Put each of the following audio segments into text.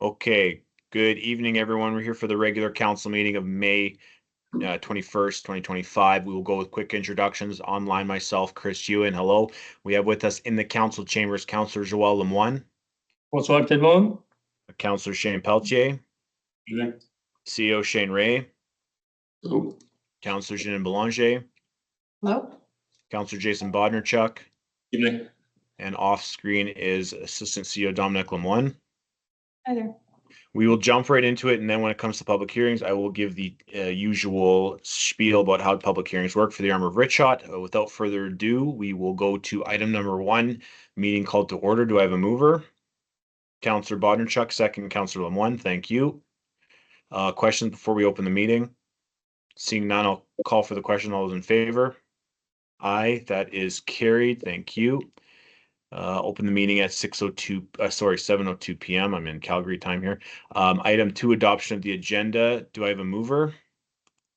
Okay, good evening, everyone. We're here for the regular council meeting of May 21st, 2025. We will go with quick introductions. Online, myself, Chris Ewan. Hello. We have with us in the council chambers, Councillor Joel Lemoine. Bonsoir tout le monde. Councillor Shane Pelletier. Evening. CEO Shane Ray. Hello. Councillor Janine Belanger. Hello. Councillor Jason Bodnerchuk. Evening. And off screen is Assistant CEO Dominic Lemoine. Hi there. We will jump right into it, and then when it comes to public hearings, I will give the usual spiel about how public hearings work for the Armor of Richshot. Without further ado, we will go to item number 1, meeting called to order. Do I have a mover? Councillor Bodnerchuk, second. Councillor Lemoine, thank you. Questions before we open the meeting? Seeing none, I'll call for the question. All those in favor? Aye, that is carried. Thank you. Open the meeting at 7:02 p.m. I'm in Calgary time here. Item 2, adoption of the agenda. Do I have a mover?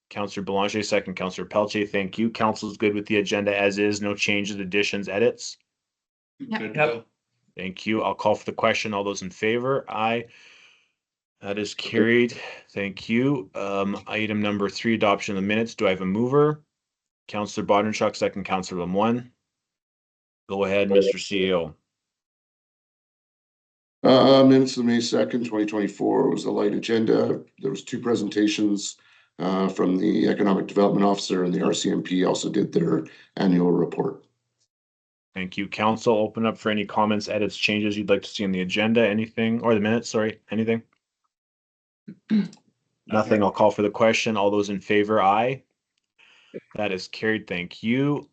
Councillor Belanger, second. Councillor Pelletier, thank you. Council is good with the agenda as is. No changes, additions, edits? Yep. Thank you. I'll call for the question. All those in favor? Aye. That is carried. Thank you. Item number 3, adoption of the minutes. Do I have a mover? Councillor Bodnerchuk, second. Councillor Lemoine. Go ahead, Mr. CEO. Minutes of May 2nd, 2024 was a light agenda. There was 2 presentations from the Economic Development Officer, and the RCMP also did their annual report. Thank you. Council, open up for any comments, edits, changes you'd like to see on the agenda, anything, or the minutes, sorry, anything? Nothing. I'll call for the question. All those in favor, aye. That is carried. Thank you.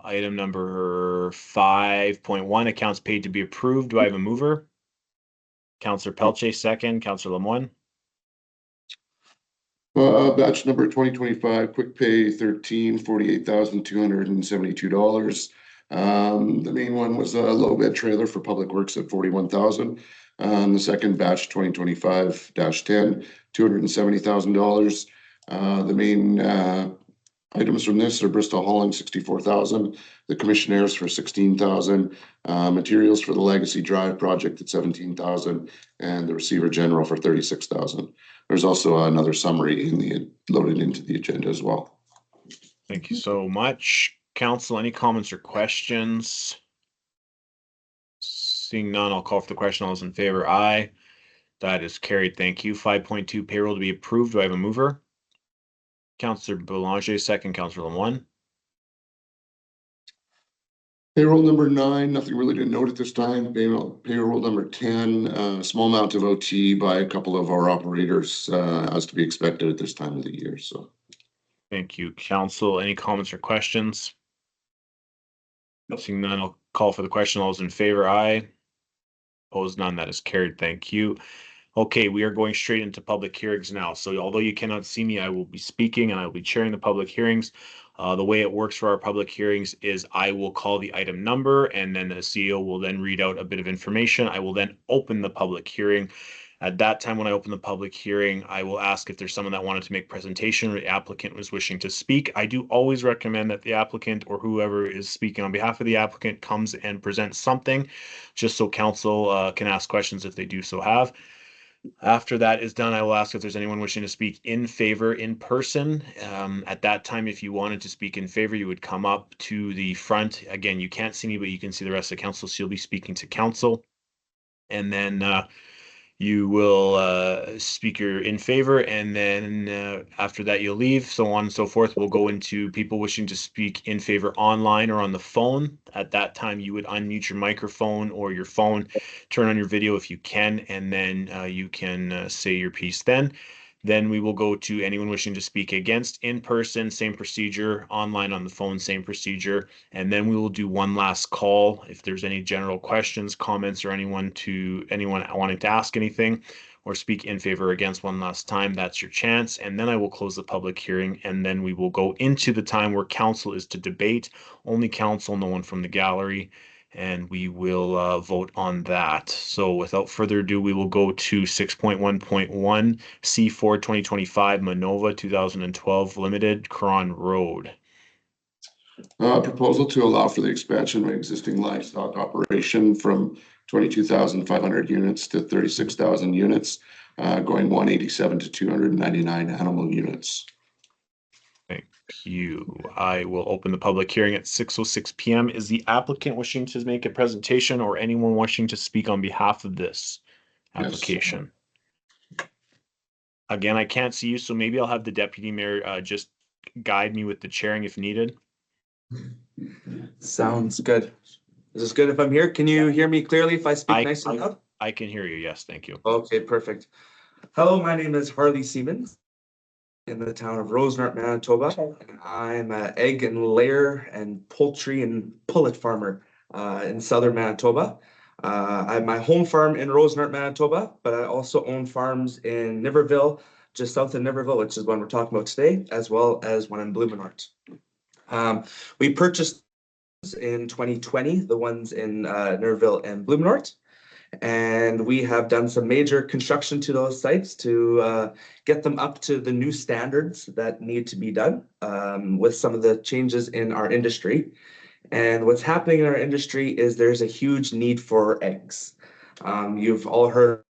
Item number 5.1, accounts paid to be approved. Do I have a mover? Councillor Pelletier, second. Councillor Lemoine. Batch number 2025, quick pay 13, $48,272. The main one was a low bed trailer for Public Works at $41,000. The second batch 2025-10, $270,000. The main items from this are Bristol Hauling, $64,000. The commissionaires for $16,000. Materials for the Legacy Drive project at $17,000, and the Receiver General for $36,000. There's also another summary loaded into the agenda as well. Thank you so much. Council, any comments or questions? Seeing none, I'll call for the question. All those in favor, aye. That is carried. Thank you. 5.2, payroll to be approved. Do I have a mover? Councillor Belanger, second. Councillor Lemoine. Payroll number 9, nothing really to note at this time. Payroll number 10, small amount of OT by a couple of our operators, as to be expected at this time of the year. So, thank you. Council, any comments or questions? Seeing none, I'll call for the question. All those in favor, aye. Opposed, none. That is carried. Thank you. Okay, we are going straight into public hearings now. So although you cannot see me, I will be speaking and I will be chairing the public hearings. The way it works for our public hearings is I will call the item number, and then the CEO will then read out a bit of information. I will then open the public hearing. At that time, when I open the public hearing, I will ask if there's someone that wanted to make presentation or the applicant was wishing to speak. I do always recommend that the applicant or whoever is speaking on behalf of the applicant comes and presents something, just so council can ask questions if they do so have. After that is done, I will ask if there's anyone wishing to speak in favor in person. At that time, if you wanted to speak in favor, you would come up to the front. Again, you can't see me, but you can see the rest of the council, so you'll be speaking to council. And then you will speak your in favor, and then after that you'll leave, so on and so forth. We'll go into people wishing to speak in favor online or on the phone. At that time, you would unmute your microphone or your phone, turn on your video if you can, and then you can say your piece then. Then we will go to anyone wishing to speak against in person, same procedure, online on the phone, same procedure. And then we will do one last call. If there's any general questions, comments, or anyone wanting to ask anything or speak in favor or against one last time, that's your chance. And then I will close the public hearing, and then we will go into the time where council is to debate. Only council, no one from the gallery. And we will vote on that. So without further ado, we will go to 6.1.1 C4 2025 Manova 2012 Limited, Cron Road. Proposal to allow for the expansion of an existing livestock operation from 22,500 units to 36,000 units, going 187 to 299 animal units. Thank you. I will open the public hearing at 6:06 PM. Is the applicant wishing to make a presentation or anyone wishing to speak on behalf of this Yes. application? Again, I can't see you, so maybe I'll have the deputy mayor just guide me with the chairing if needed. Sounds good. Is this good if I'm here? Can you hear me clearly if I speak I- nice and loud? I can hear you. Yes, thank you. Okay, perfect. Hello, my name is Harley Siemens in the town of Rosenart, Manitoba. And I'm an egg and layer and poultry and pullet farmer in southern Manitoba. I have my home farm in Rosenart, Manitoba, but I also own farms in Niverville, just south of Niverville, which is one we're talking about today, as well as one in Blumenort. We purchased in 2020, the ones in Niverville and Blumenort. And we have done some major construction to those sites to get them up to the new standards that need to be done with some of the changes in our industry. And what's happening in our industry is there's a huge need for eggs. You've all heard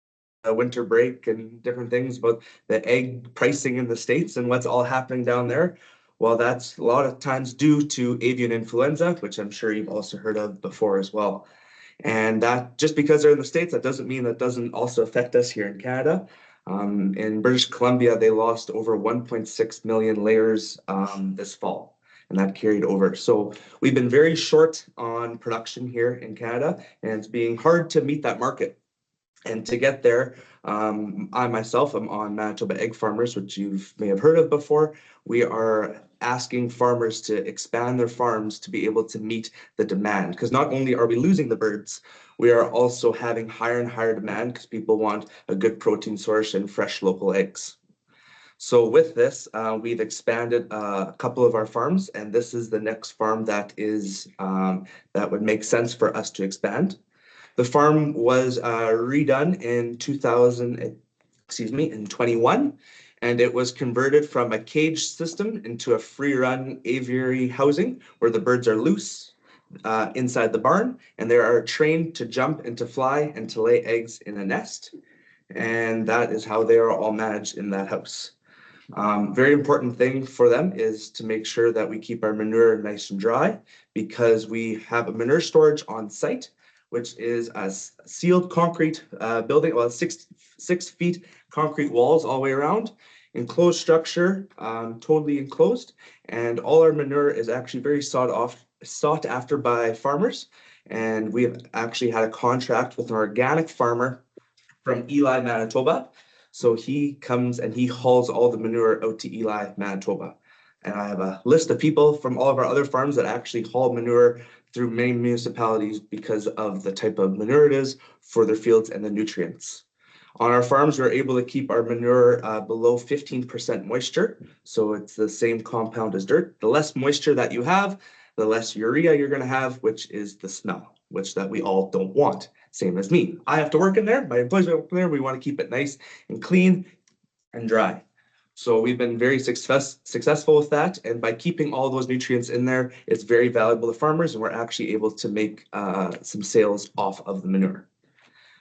winter break and different things about the egg pricing in the States and what's all happening down there. Well, that's a lot of times due to avian influenza, which I'm sure you've also heard of before as well. And that just because they're in the States, that doesn't mean that doesn't also affect us here in Canada. In British Columbia, they lost over 1.6 million layers this fall, and that carried over. So we've been very short on production here in Canada, and it's being hard to meet that market. And to get there, I myself am on Manitoba Egg Farmers, which you may have heard of before. We are asking farmers to expand their farms to be able to meet the demand. Because not only are we losing the birds, we are also having higher and higher demand because people want a good protein source and fresh local eggs. So with this, we've expanded a couple of our farms, and this is the next farm that is that would make sense for us to expand. The farm was redone in 21, and it was converted from a cage system into a free-run aviary housing where the birds are loose inside the barn, and they are trained to jump and to fly and to lay eggs in a nest. And that is how they are all managed in that house. Very important thing for them is to make sure that we keep our manure nice and dry because we have a manure storage on site, which is a sealed concrete building, well, 6 feet concrete walls all the way around, enclosed structure, totally enclosed. And all our manure is actually very sought after by farmers. And we have actually had a contract with an organic farmer from Eli, Manitoba. So he comes and he hauls all the manure out to Eli, Manitoba. And I have a list of people from all of our other farms that actually haul manure through many municipalities because of the type of manure it is for their fields and the nutrients. On our farms, we're able to keep our manure below 15% moisture. So it's the same compound as dirt. The less moisture that you have, the less urea you're going to have, which is the smell, which that we all don't want. Same as me. I have to work in there. My employees work in there. We want to keep it nice and clean and dry. So we've been very successful with that. And by keeping all those nutrients in there, it's very valuable to farmers. And we're actually able to make some sales off of the manure.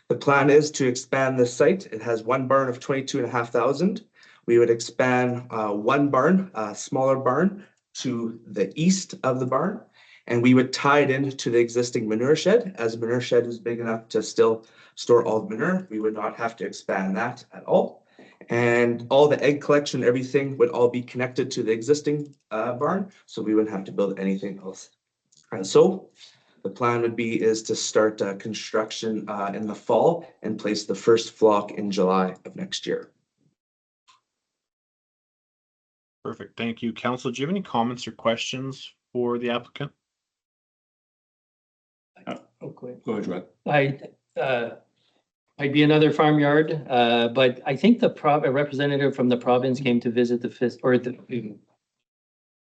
The plan is to expand this site. It has one barn of 22,500. We would expand one barn, a smaller barn, to the east of the barn. And we would tie it into the existing manure shed. As the manure shed is big enough to still store all the manure, we would not have to expand that at all. And all the egg collection, everything would all be connected to the existing barn. So we wouldn't have to build anything else. And so the plan would be is to start construction in the fall and place the first flock in July of next year. Perfect. Thank you. Council, do you have any comments or questions for the applicant? Go ahead, Rod. Might be another farmyard, but I think a representative from the province came to visit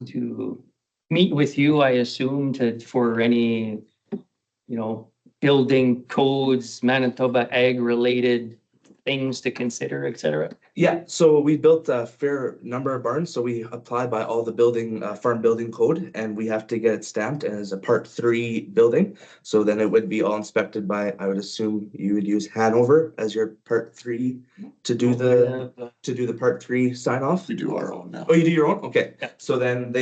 to meet with you, I assume, for any, building codes, Manitoba ag related things to consider, et cetera? Yeah, so we built a fair number of barns, so we apply by all the building, farm building code, and we have to get it stamped as a Part 3 building. So then it would be all inspected by, I would assume you would use Hanover as your Part 3 to do the Part 3 sign off. We do our own now. Oh, you do your own? Okay. Yeah. So then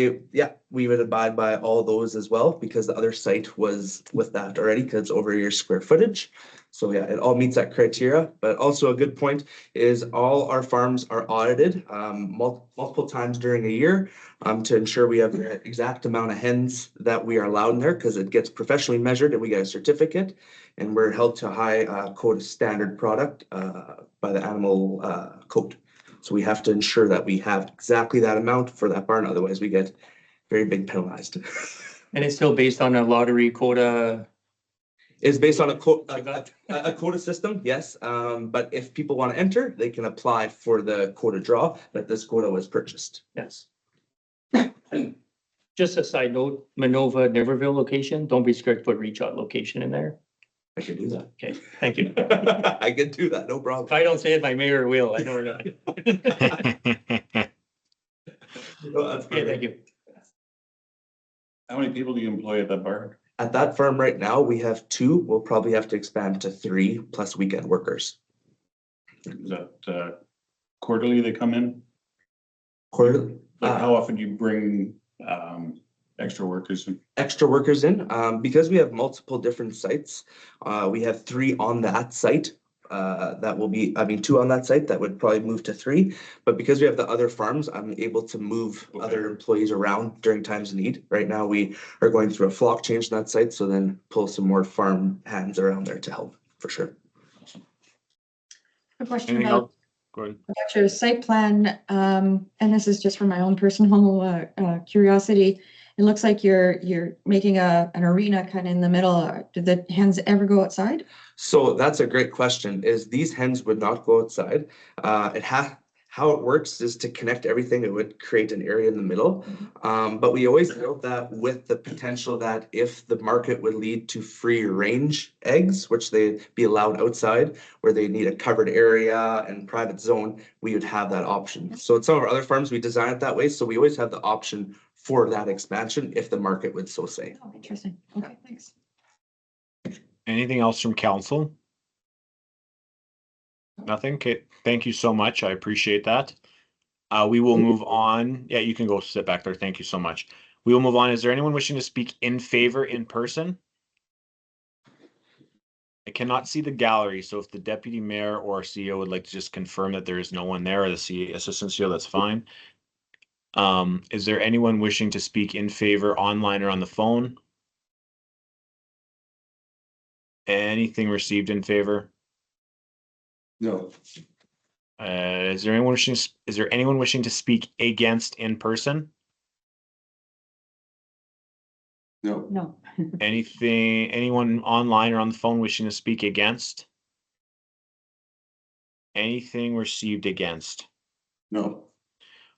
we would abide by all those as well, because the other site was with that already, because it's over your square footage. So yeah, it all meets that criteria, but also a good point is all our farms are audited multiple times during a year to ensure we have the exact amount of hens that we are allowed in there, because it gets professionally measured and we get a certificate, and we're held to a high code standard product by the animal code. So we have to ensure that we have exactly that amount for that barn, otherwise we get very big penalized. And it's still based on a lottery quota? Is based on a quota system, yes. But if people want to enter, they can apply for the quota draw, but this quota was purchased. Yes. Just a side note, Manova, Neverville location, don't be scared to put reach out location in there. I can do that. Okay, thank you. I can do that, no If problem. I don't say it, my mayor will, I know or not. No, that's Okay, thank perfect. you. How many people do you employ at that barn? At that farm right now, we have 2. We'll probably have to expand to 3 plus weekend workers. Is that quarterly they come in? Quarterly. Like how often do you bring extra workers in? Extra workers in, because we have multiple different sites. We have 3 on that site. That will be, 2 on that site that would probably move to 3. But because we have the other farms, I'm able to move other employees around during times of need. Right now, we are going through a flock change on that site, so then pull some more farm hands around there to help, for sure. A question Anything about else? Go ahead. your site plan, and this is just for my own personal curiosity. It looks like you're making an arena kind of in the middle. Did the hens ever go outside? So that's a great question, is these hens would not go outside. How it works is to connect everything, it would create an area in the middle. But we always built that with the potential that if the market would lead to free range eggs, which they'd be allowed outside, where they need a covered area and private zone, we would have that option. So at some of our other farms, we design it that way. So we always have the option for that expansion if the market would so say. Oh, interesting. Okay, thanks. Anything else from council? Nothing? Okay, thank you so much. I appreciate that. We will move on. Yeah, you can go sit back there. Thank you so much. We will move on. Is there anyone wishing to speak in favor in person? I cannot see the gallery, so if the deputy mayor or CEO would like to just confirm that there is no one there, or the assistant CEO, that's fine. Is there anyone wishing to speak in favor online or on the phone? Anything received in favor? No. Is there anyone wishing to speak against in person? No. No. Anyone online or on the phone wishing to speak against? Anything received against? No.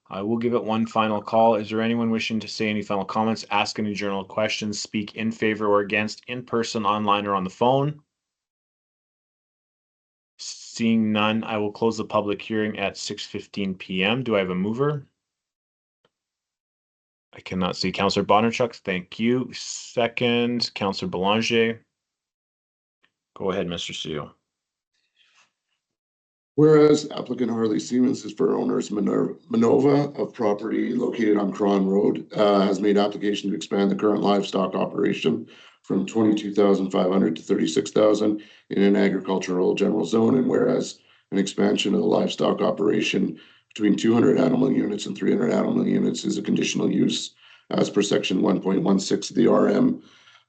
I will give it one final call. Is there anyone wishing to say any final comments, ask any general questions, speak in favor or against in person, online, or on the phone? Seeing none, I will close the public hearing at 6:15 p.m. Do I have a mover? I cannot see. Councillor Bondarchuk, thank you. Second, Councillor Belanger. Go ahead, Mr. CEO. Whereas applicant Harley Siemens is for owners Manova of property located on Cron Road, has made application to expand the current livestock operation from 22,500 to 36,000 in an agricultural general zone. And whereas an expansion of the livestock operation between 200 animal units and 300 animal units is a conditional use as per section 1.16 of the RM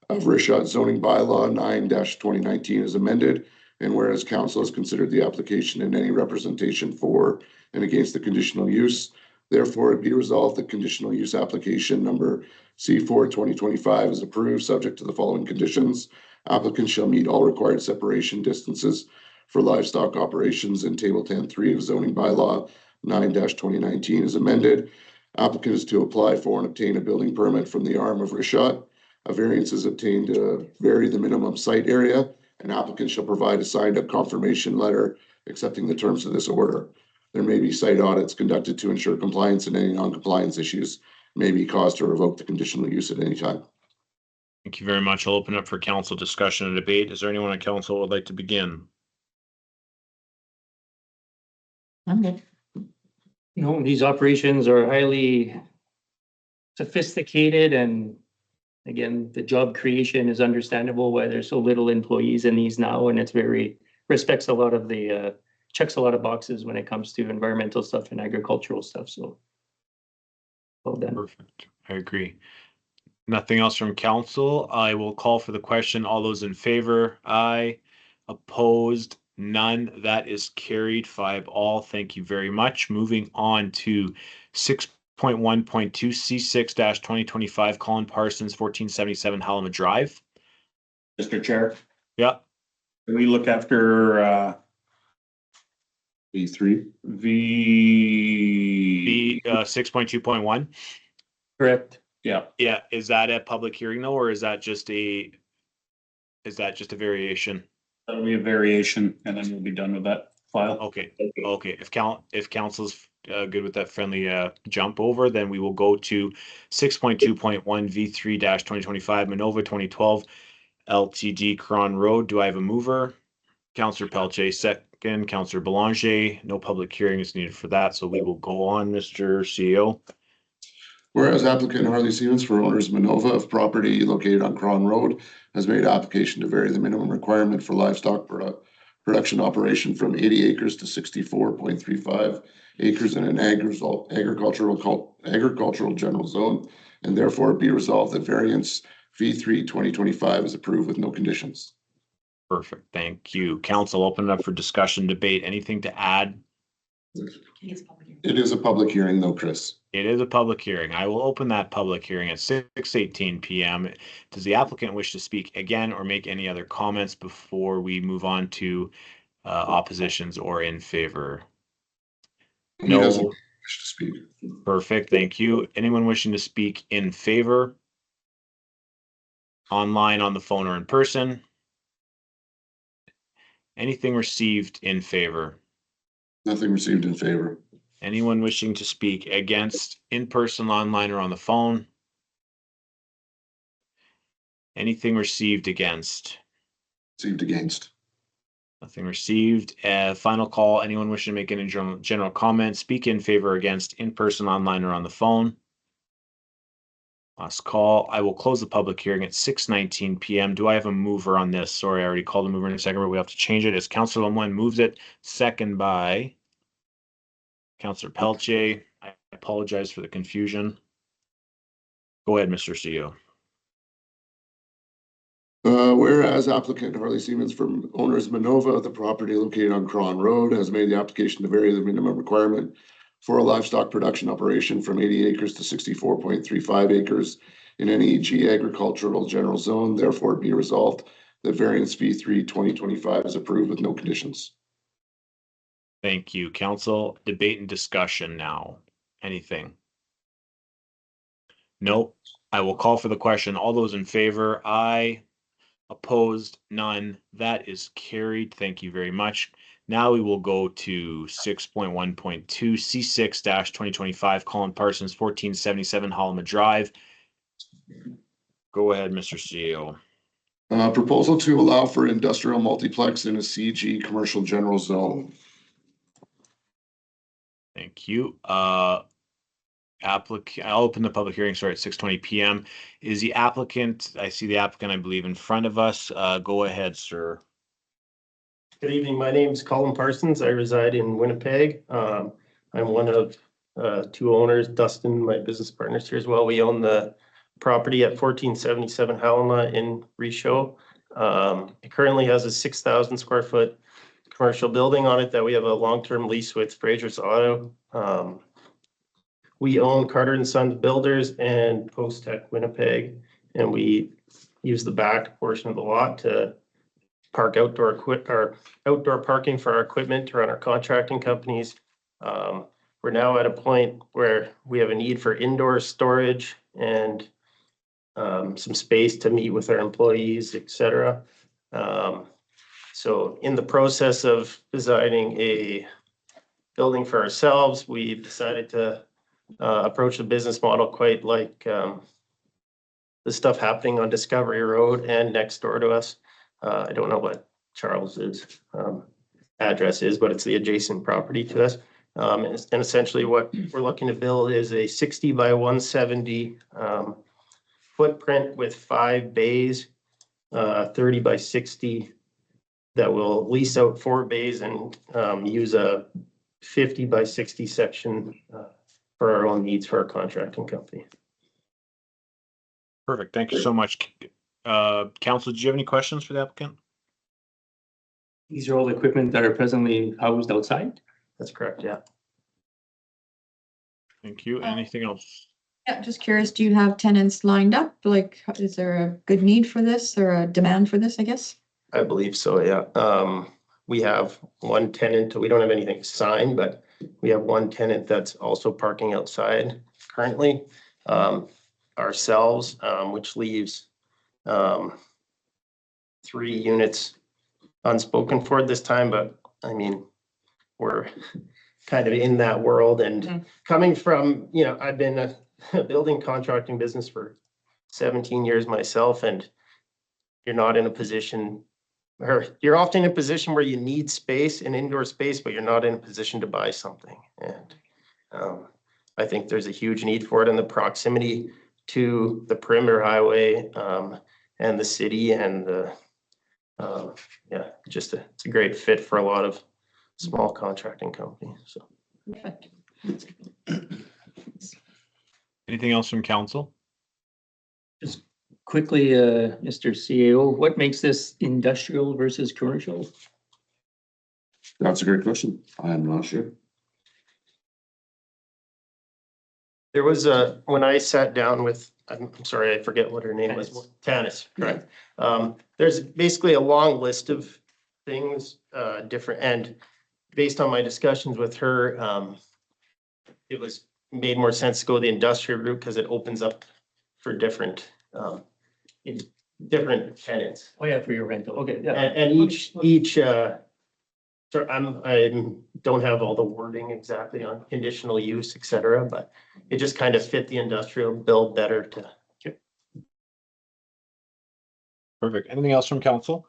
of Richshot zoning bylaw 9-2019 is amended. And whereas council has considered the application and any representation for and against the conditional use, therefore it be resolved that conditional use application number C4/2025 is approved, subject to the following conditions. Applicants shall meet all required separation distances for livestock operations in table 10.3 of zoning bylaw 9-2019 is amended. Applicant is to apply for and obtain a building permit from the arm of Richshot. A variance is obtained to vary the minimum site area. An applicant shall provide a signed up confirmation letter accepting the terms of this order. There may be site audits conducted to ensure compliance, and any non-compliance issues may be caused to revoke the conditional use at any time. Thank you very much. I'll open up for council discussion and debate. Is there anyone on council who would like to begin? I'm good. No, these operations are highly sophisticated, and again, the job creation is understandable why there's so little employees in these now, and it's very respects a lot of the checks a lot of boxes when it comes to environmental stuff and agricultural stuff. So well done. Perfect. I agree. Nothing else from council. I will call for the question. All those in favor? Aye. Opposed? None. That is carried 5-all. Thank you very much. Moving on to 6.1.2 C6-2025 Colin Parsons, 1477 Halima Drive. Mr. Chair, Yeah. can we look after V3. V? 6.2.1. Correct. Yeah, Yeah. Is that a public hearing though, or is that just a variation? that'll be a variation and then we'll be done with that file. Okay. Okay. If council's good with that friendly jump over, then we will go to 6.2.1 V3-2025 Manova 2012 LTD Cron Road. Do I have a mover? Councillor Pelche second, Councillor Belanger. No public hearing is needed for that, so we will go on, Mr. CEO. Whereas applicant Harley Stevens, for owners Manova of property located on Cron Road, has made application to vary the minimum requirement for livestock production operation from 80 acres to 64.35 acres in an agricultural general zone, and therefore be resolved that variance V3-2025 is approved with no conditions. Perfect, thank you. Council, open it up for discussion, debate. Anything to add? It is a public hearing though, Chris. It is a public hearing. I will open that public hearing at 6:18 p.m. Does the applicant wish to speak again or make any other comments before we move on to oppositions or in favor? He doesn't No. wish to speak. Perfect, thank you. Anyone wishing to speak in favor? Online, on the phone, or in person? Anything received in favor? Nothing received in favor. Anyone wishing to speak against, in person, online, or on the phone? Anything received against? Received against. Nothing received. Final call. Anyone wishing to make any general comment, speak in favor or against, in person, online, or on the phone? Last call. I will close the public hearing at 6:19 p.m. Do I have a mover on this? Sorry, I already called a mover in a second, but we have to change it. As Councillor Lemoine moves it, second by Councillor Pelche. I apologize for the confusion. Go ahead, Mr. CEO. Whereas applicant Harley Stevens, from owners Manova of the property located on Cron Road, has made the application to vary the minimum requirement for a livestock production operation from 80 acres to 64.35 acres in an EG agricultural general zone, therefore be resolved that variance V3-2025 is approved with no conditions. Thank you. Council, debate and discussion now. Anything? No. I will call for the question. All those in favor? Aye. Opposed? None. That is carried. Thank you very much. Now we will go to 6.1.2 C6-2025 Colin Parsons, 1477 Halima Drive. Go ahead, Mr. CEO. Proposal to allow for industrial multiplex in a CG commercial general zone. Thank you. I'll open the public hearing, sorry, at 6:20 p.m. Is the applicant, I see the applicant, I believe, in front of us. Go ahead, sir. Good evening. My name is Colin Parsons. I reside in Winnipeg. I'm one of two owners, Dustin, my business partners here as well. We own the property at 1477 Halima in Reshow. It currently has a 6,000 square foot commercial building on it that we have a long-term lease with Fraser's Auto. We own Carter and Sons Builders and Post Tech Winnipeg, and we use the back portion of the lot to park outdoor parking for our equipment to run our contracting companies. We're now at a point where we have a need for indoor storage and some space to meet with our employees, etc. So in the process of designing a building for ourselves, we've decided to approach the business model quite like the stuff happening on Discovery Road and next door to us. I don't know what Charles's address is, but it's the adjacent property to us. And essentially what we're looking to build is a 60 by 170 footprint with 5 bays, 30 by 60 that will lease out 4 bays and use a 50 by 60 section for our own needs for our contracting company. Perfect. Thank you so much. Council, do you have any questions for the applicant? These are all equipment that are presently housed outside? That's correct, yeah. Thank you. Anything else? Yeah, just curious, do you have tenants lined up? Like, is there a good need for this or a demand for this, I guess? I believe so, yeah. We have one tenant, we don't have anything signed, but we have one tenant that's also parking outside currently. Ourselves, which leaves 3 units unspoken for this time, but I mean, we're kind of in that world and coming from, you know, I've been a building contracting business for 17 years myself, and you're not in a position, or you're often in a position where you need space and indoor space, but you're not in a position to buy something. And I think there's a huge need for it, and the proximity to the perimeter highway and the city and the yeah, just it's a great fit for a lot of small contracting companies. So Perfect. Anything else from council? Just quickly, Mr. CAO, what makes this industrial versus commercial? That's a great question. I'm not sure. there was when I sat down with, I'm sorry, I forget what her name was. Tanis, correct. There's basically a long list of things, different, and based on my discussions with her, it was made more sense to go the industrial route because it opens up for different, different tenants. Oh, yeah, for your rental. Okay, yeah. And each, so I don't have all the wording exactly on conditional use, et cetera, but it just kind of fit the industrial bill better to. Perfect. Anything else from council?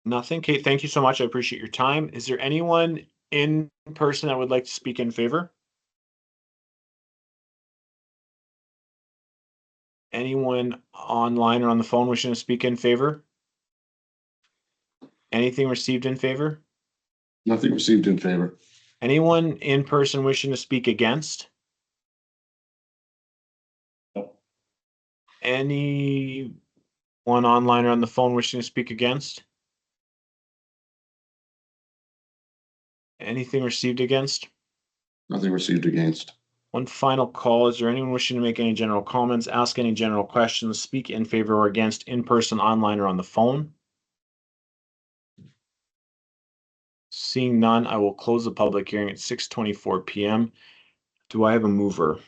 Nothing. Okay, thank you so much. I appreciate your time. Is there anyone in person that would like to speak in favor? Anyone online or on the phone wishing to speak in favor? Anything received in favor? Nothing received in favor. Anyone in person wishing to speak against? Anyone online or on the phone wishing to speak against? Anything received against? Nothing received against. One final call. Is there anyone wishing to make any general comments, ask any general questions, speak in favor or against in person, online, or on the phone? Seeing none, I will close the public hearing at 6:24 p.m. Do I have a mover?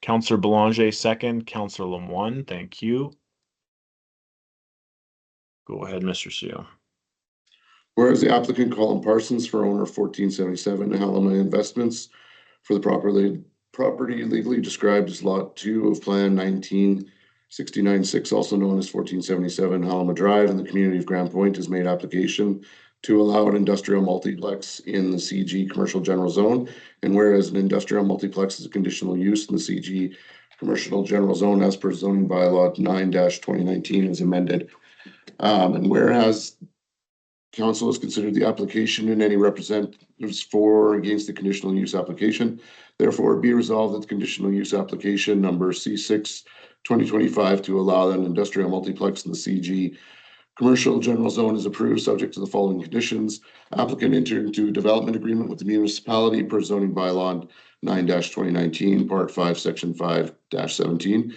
Councillor Belanger, second. Councillor Lemoine, thank you. Go ahead, Mr. CEO. Whereas the applicant Colin Parsons for owner of 1477 Halima Investments for the property legally described as Lot 2 of Plan 1969-6, also known as 1477 Halima Drive in the community of Grand Point, has made application to allow an industrial multiplex in the CG Commercial General Zone. And whereas an industrial multiplex is a conditional use in the CG Commercial General Zone as per zoning bylaw 9-2019 is amended. And whereas council has considered the application and any representatives for or against the conditional use application. Therefore, be resolved that the conditional use application number C6/2025 to allow an industrial multiplex in the CG Commercial General Zone is approved, subject to the following conditions. Applicant entered into a development agreement with the municipality per zoning bylaw 9-2019, Part 5, Section 5-17.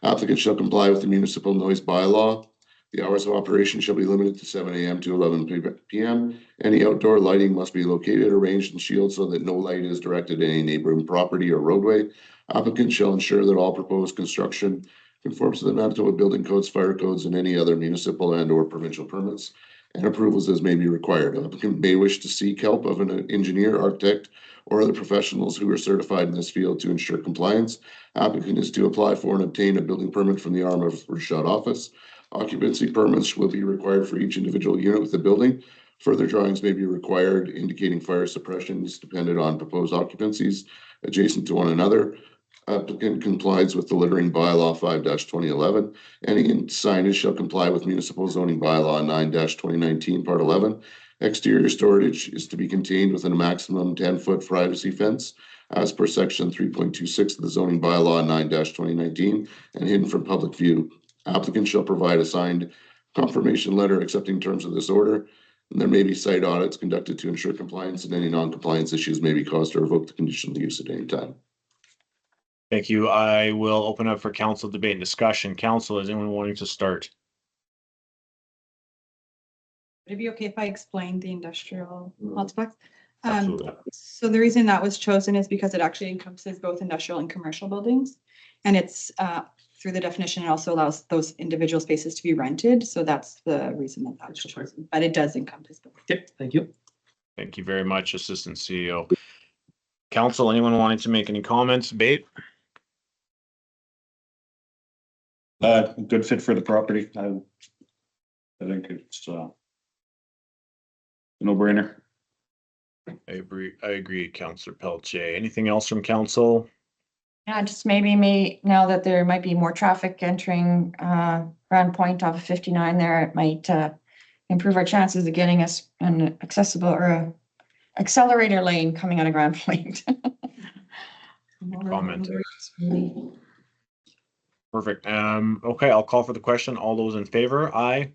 Applicant shall comply with the municipal noise bylaw. The hours of operation shall be limited to 7 a.m. to 11 p.m. Any outdoor lighting must be located, arranged, and shielded so that no light is directed at any neighboring property or roadway. Applicant shall ensure that all proposed construction conforms to the Manitoba Building Codes, Fire Codes, and any other municipal and or provincial permits and approvals as may be required. Applicant may wish to seek help of an engineer, architect, or other professionals who are certified in this field to ensure compliance. Applicant is to apply for and obtain a building permit from the Arm of Rashad office. Occupancy permits will be required for each individual unit with the building. Further drawings may be required indicating fire suppressions dependent on proposed occupancies adjacent to one another. Applicant complies with the littering bylaw 5-2011. Any signage shall comply with municipal zoning bylaw 9-2019 part 11. Exterior storage is to be contained within a maximum 10-foot privacy fence as per section 3.26 of the zoning bylaw 9-2019 and hidden from public view. Applicant shall provide a signed confirmation letter accepting terms of this order. And there may be site audits conducted to ensure compliance, and any non-compliance issues may be caused to revoke the conditional use at any time. Thank you. I will open up for council debate and discussion. Council, is anyone wanting to start? Would it be okay if I explained the industrial multiplex? Absolutely. So the reason that was chosen is because it actually encompasses both industrial and commercial buildings. And it's through the definition, it also allows those individual spaces to be rented. So that's the reason that that was chosen, but it does encompass both. Okay, thank you. Thank you very much, Assistant CEO. Council, anyone wanting to make any comments? Debate? Good fit for the property. I think it's a no-brainer. I agree, Councillor Pelletier. Anything else from council? Yeah, just maybe now that there might be more traffic entering Grand Point off of 59 there, it might improve our chances of getting us an accessible or a accelerator lane coming out of Grand Point. Comment. Perfect. Okay, I'll call for the question. All those in favor, aye.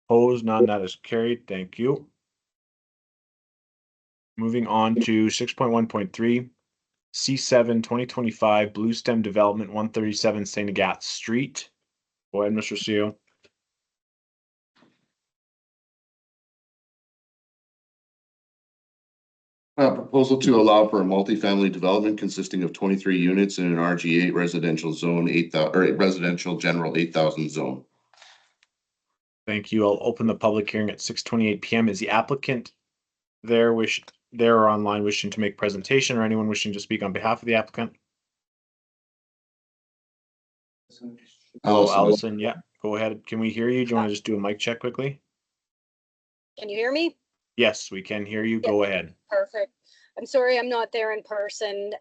Opposed, none, that is carried. Thank you. Moving on to 6.1.3, C7 2025 Blue Stem Development 137 St. Agathe Street. Go ahead, Mr. CEO. Proposal to allow for a multifamily development consisting of 23 units in an RG8 residential zone 8,000 or residential general 8,000 zone. Thank you. I'll open the public hearing at 6:28 PM. Is the applicant there or online wishing to make presentation, or anyone wishing to speak on behalf of the applicant? Hello, Allison. Yeah, go ahead. Can we hear you? Do you want to just do a mic check quickly? Can you hear me? Yes, we can hear you. Go ahead. Perfect. I'm sorry I'm not there in person.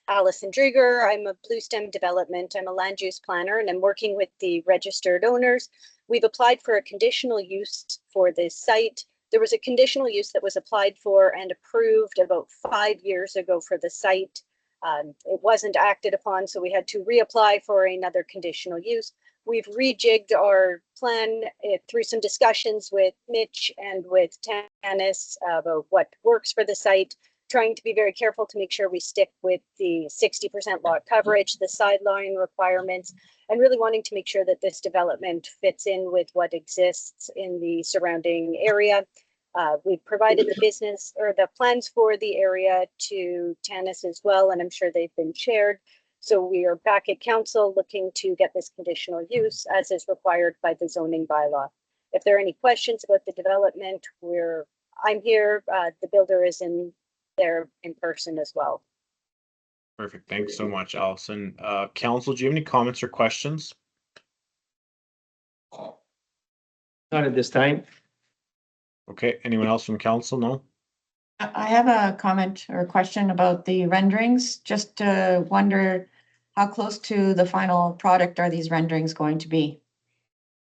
Allison Drieger. I'm a Blue Stem Development. I'm a land use planner, and I'm working with the registered owners. We've applied for a conditional use for this site. There was a conditional use that was applied for and approved about 5 years ago for the site. It wasn't acted upon, so we had to reapply for another conditional use. We've rejigged our plan through some discussions with Mitch and with Tanis about what works for the site, trying to be very careful to make sure we stick with the 60% lot coverage, the sideline requirements, and really wanting to make sure that this development fits in with what exists in the surrounding area. We've provided the business or the plans for the area to Tanis as well, and I'm sure they've been shared. So we are back at council looking to get this conditional use as is required by the zoning bylaw. If there are any questions about the development, I'm here. The builder is there in person as well. Perfect. Thanks so much, Allison. Council, do you have any comments or questions? Not at this time. Okay. Anyone else from council? No? I have a comment or a question about the renderings. Just to wonder how close to the final product are these renderings going to be?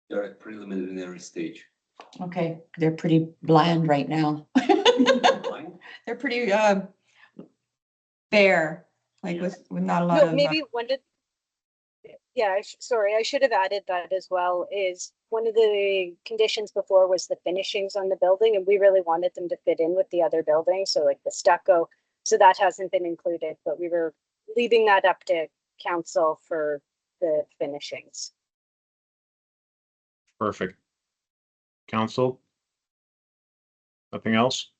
They're at preliminary stage. Okay, they're pretty bland right now. They're pretty bare, like with not a lot No, of. maybe sorry, I should have added that as well. Is one of the conditions before was the finishings on the building, and we really wanted them to fit in with the other buildings, so like the stucco. So that hasn't been included, but we were leaving that up to council for the finishings. Perfect. Council? Nothing else?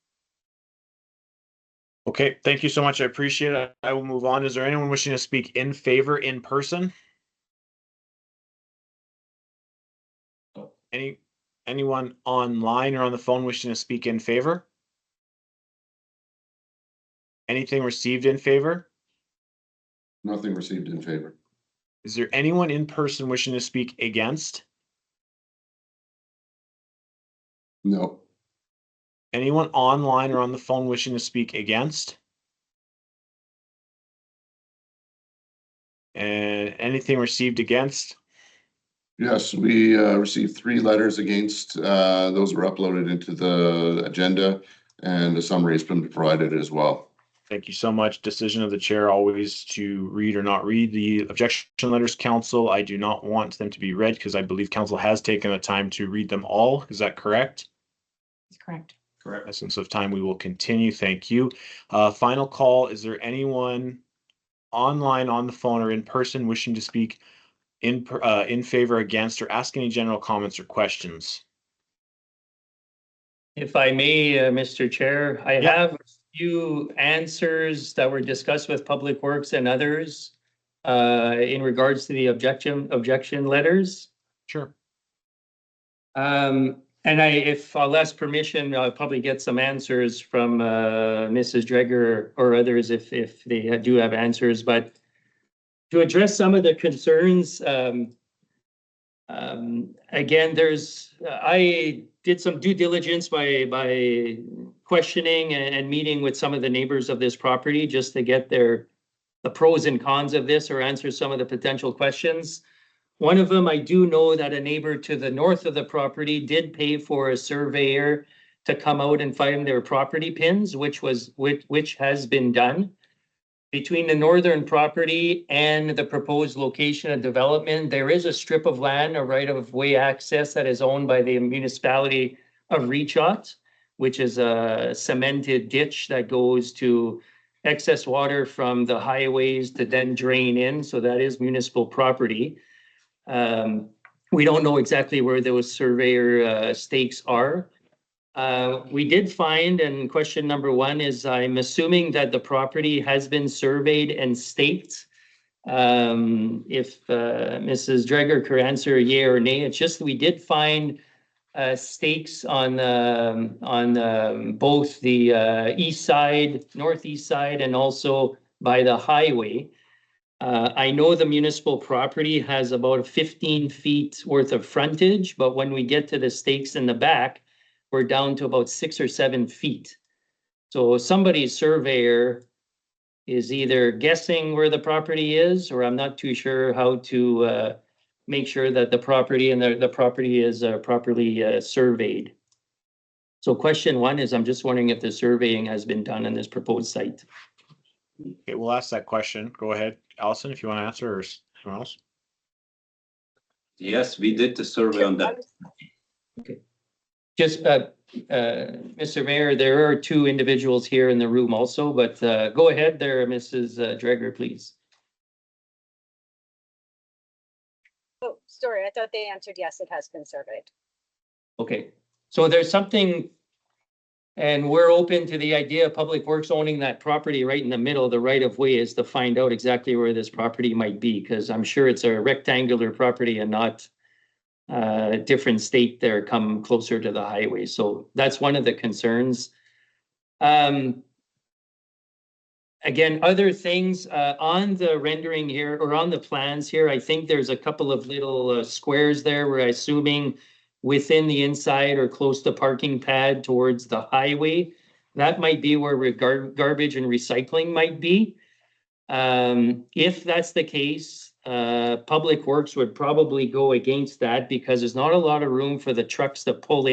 Okay, thank you so much. I appreciate it. I will move on. Is there anyone wishing to speak in favor in person? Anyone online or on the phone wishing to speak in favor? Anything received in favor? Nothing received in favor. Is there anyone in person wishing to speak against? No. Anyone online or on the phone wishing to speak against? And anything received against? Yes, we received 3 letters against. Those were uploaded into the agenda, and a summary has been provided as well. Thank you so much. Decision of the chair always to read or not read the objection letters. Council, I do not want them to be read because I believe council has taken the time to read them all. Is that correct? That's correct. Correct. Essence of time, we will continue. Thank you. Final call. Is there anyone online, on the phone, or in person wishing to speak in favor, against, or ask any general comments or questions? If I may, Mr. Chair, I have a few answers that were discussed with Public Works and others in regards to the objection letters. Sure. And if I'll ask permission, I'll probably get some answers from Mrs. Dreger or others if they do have answers. But to address some of the concerns, again, I did some due diligence by questioning and meeting with some of the neighbors of this property just to get the pros and cons of this or answer some of the potential questions. One of them, I do know that a neighbor to the north of the property did pay for a surveyor to come out and find their property pins, which has been done. Between the northern property and the proposed location of development, there is a strip of land, a right-of-way access that is owned by the municipality of Reachot, which is a cemented ditch that goes to excess water from the highways to then drain in. So that is municipal property. We don't know exactly where those surveyor stakes are. We did find, and question number 1 is, I'm assuming that the property has been surveyed and staked. If Mrs. Dreger could answer yay or nay, it's just we did find stakes on both the east side, northeast side, and also by the highway. I know the municipal property has about 15 feet worth of frontage, but when we get to the stakes in the back, we're down to about 6 or 7 feet. So somebody's surveyor is either guessing where the property is, or I'm not too sure how to make sure that the property and the property is properly surveyed. So question 1 is, I'm just wondering if the surveying has been done on this proposed site. Okay, we'll ask that question. Go ahead, Allison, if you want to answer, or someone else. Yes, we did the survey on that. Okay. Just, Mr. Mayor, there are 2 individuals here in the room also, but go ahead there, Mrs. Dreger, please. Oh, sorry, I thought they answered yes, it has been surveyed. Okay, so there's something, and we're open to the idea of Public Works owning that property right in the middle. The right of way is to find out exactly where this property might be, because I'm sure it's a rectangular property and not different state there, come closer to the highway. So that's one of the concerns. Again, other things on the rendering here, or on the plans here, I think there's a couple of little squares there. We're assuming within the inside or close to parking pad towards the highway. That might be where garbage and recycling might be. If that's the case, Public Works would probably go against that, because there's not a lot of room for the trucks to pull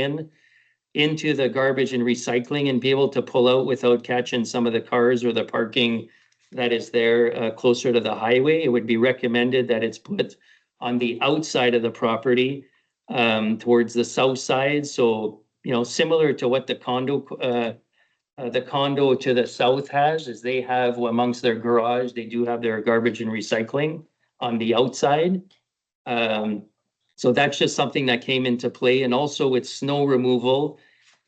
into the garbage and recycling and be able to pull out without catching some of the cars or the parking that is there closer to the highway. It would be recommended that it's put on the outside of the property towards the south side. So, you know, similar to what the condo to the south has, is they have amongst their garage, they do have their garbage and recycling on the outside. So that's just something that came into play. And also with snow removal,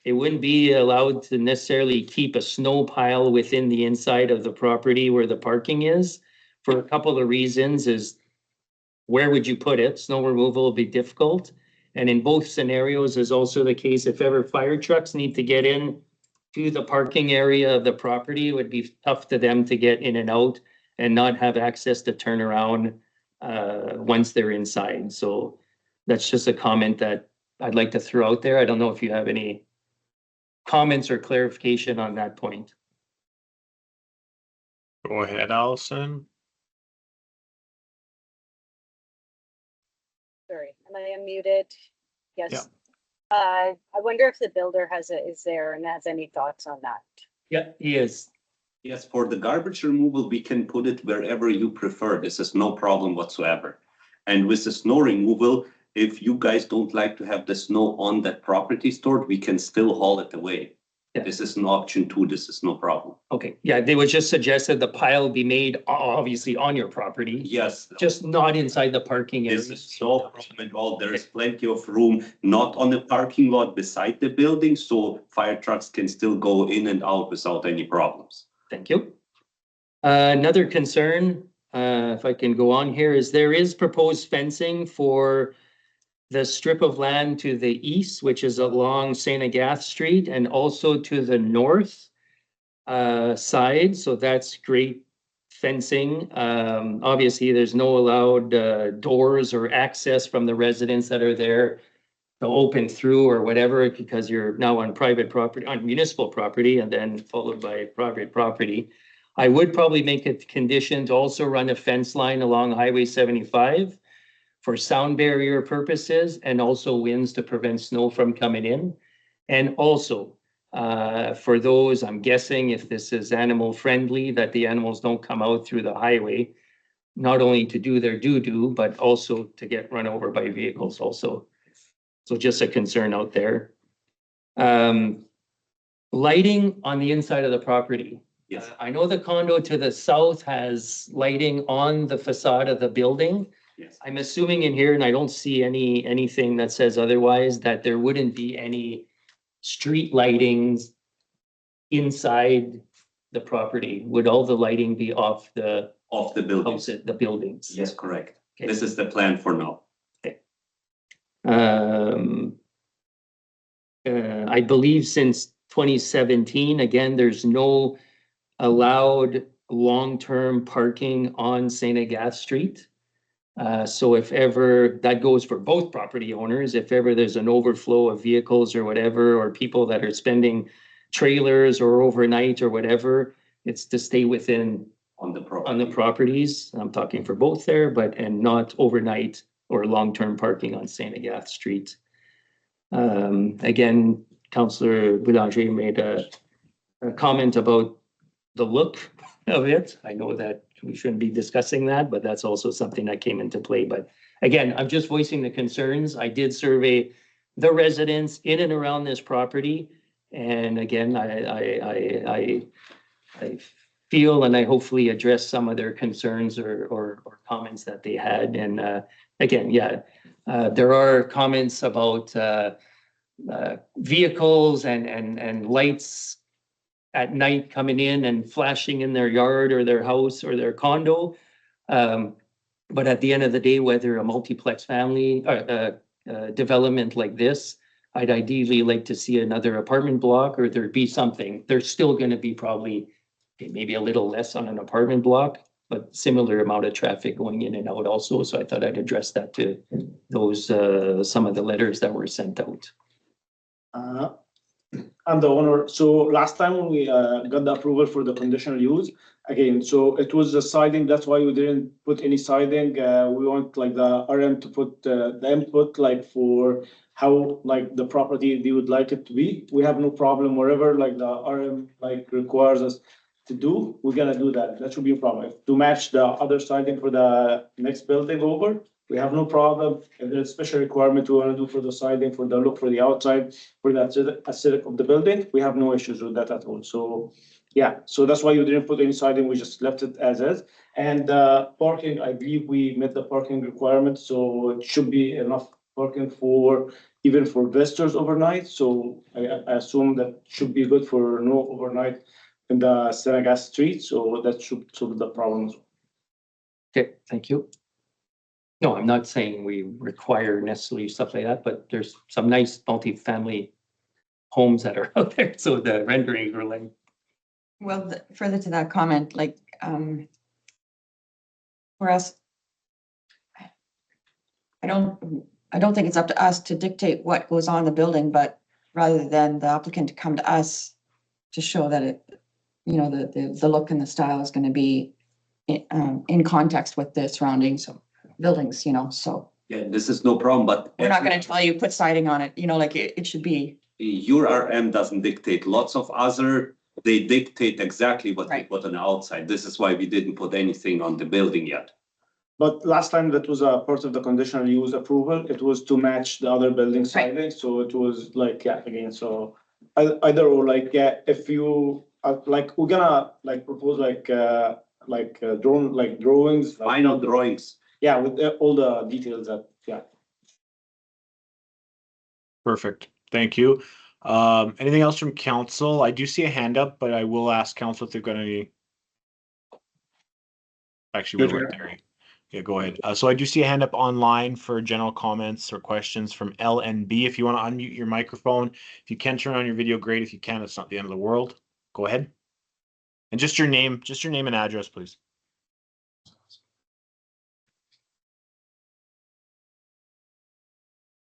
it wouldn't be allowed to necessarily keep a snow pile within the inside of the property where the parking is. For a couple of reasons is where would you put it? Snow removal will be difficult. And in both scenarios is also the case if ever fire trucks need to get in to the parking area of the property, it would be tough to them to get in and out and not have access to turn around once they're inside. So that's just a comment that I'd like to throw out there. I don't know if you have any comments or clarification on that point. Go ahead, Allison. Sorry, am I unmuted? Yes. Yeah. I wonder if the builder is there and has any thoughts on that. Yeah, he is. Yes, for the garbage removal, we can put it wherever you prefer. This is no problem whatsoever. And with the snow removal, if you guys don't like to have the snow on that property stored, we can still haul it away. Yeah. This is an option too. This is no problem. Okay, yeah, they would just suggested the pile be made obviously on your property, Yes. just not inside the parking area. This is no problem at all. There is plenty of room, not on the parking lot beside the building, so fire trucks can still go in and out without any problems. Thank you. Another concern, if I can go on here, is there is proposed fencing for the strip of land to the east, which is along St. Agath Street, and also to the north side. So that's great fencing. Obviously, there's no allowed doors or access from the residents that are there to open through or whatever, because you're now on private property, on municipal property, and then followed by private property. I would probably make it a condition to also run a fence line along Highway 75 for sound barrier purposes and also winds to prevent snow from coming in. And also, for those, I'm guessing if this is animal friendly, that the animals don't come out through the highway, not only to do their doo-doo, but also to get run over by vehicles also. So just a concern out there. Lighting on the inside of the property. Yes. I know the condo to the south has lighting on the facade of the building. Yes. I'm assuming in here, and I don't see anything that says otherwise, that there wouldn't be any street lightings inside the property. Would all the lighting be off the buildings? the buildings? Yes, correct. Okay. This is the plan for now. I believe since 2017, again, there's no allowed long-term parking on St. Agath Street. So if ever, that goes for both property owners, if ever there's an overflow of vehicles or whatever, or people that are spending trailers or overnight or whatever, it's to stay within On the property. on the properties. I'm talking for both there, and not overnight or long-term parking on St. Agath Street. Again, Councillor Boulanger made a comment about the look of it. I know that we shouldn't be discussing that, but that's also something that came into play. But again, I'm just voicing the concerns. I did survey the residents in and around this property. And again, I feel and I hopefully address some of their concerns or comments that they had. And again, yeah, there are comments about vehicles and lights at night coming in and flashing in their yard or their house or their condo. But at the end of the day, whether a multiplex family development like this, I'd ideally like to see another apartment block, or there'd be something. There's still going to be probably maybe a little less on an apartment block, but similar amount of traffic going in and out also. So I thought I'd address that to those, some of the letters that were sent out. I'm the owner. So last time when we got the approval for the conditional use, again, so it was the siding. That's why we didn't put any siding. We want like the RM to put the input like for how like the property they would like it to be. We have no problem wherever like the RM like requires us to do, we're gonna do that. That should be a problem. To match the other siding for the next building over, we have no problem. If there's a special requirement we wanna do for the siding, for the look for the outside, for the aesthetic of the building, we have no issues with that at all. So yeah, so that's why you didn't put any siding, we just left it as is. And parking, I believe we met the parking requirement, so it should be enough parking for, even for visitors overnight, so I assume that should be good for no overnight in the Senegal street, so that should solve the problems. Okay, thank you. No, I'm not saying we require necessarily stuff like that, but there's some nice multi-family homes that are out there, so the renderings are like, Well, further to that comment, like, for us, I don't think it's up to us to dictate what goes on in the building, but rather than the applicant to come to us to show that it, you know, the look and the style is gonna be in context with the surroundings of buildings, you know, so Yeah, this is no problem, but. we're not gonna tell you put siding on it, you know, like it should be. Your RM doesn't dictate. Lots of other, they dictate exactly what they Right. put on the outside. This is why we didn't put anything on the building yet. But last time that was a part of the conditional use approval, it was to match the other building siding, so it was like, yeah, again, so either or, like, yeah, if you, like, we're gonna like propose like drawings. like- Final drawings. Yeah, with all the details that, yeah. Perfect. Thank you. Anything else from council? I do see a hand up, but I will ask council if they've got any. Actually, we weren't there. Yeah, go ahead. So I do see a hand up online for general comments or questions from LNB. If you want to unmute your microphone, if you can turn on your video, great. If you can, it's not the end of the world. Go ahead. And just your name and address, please.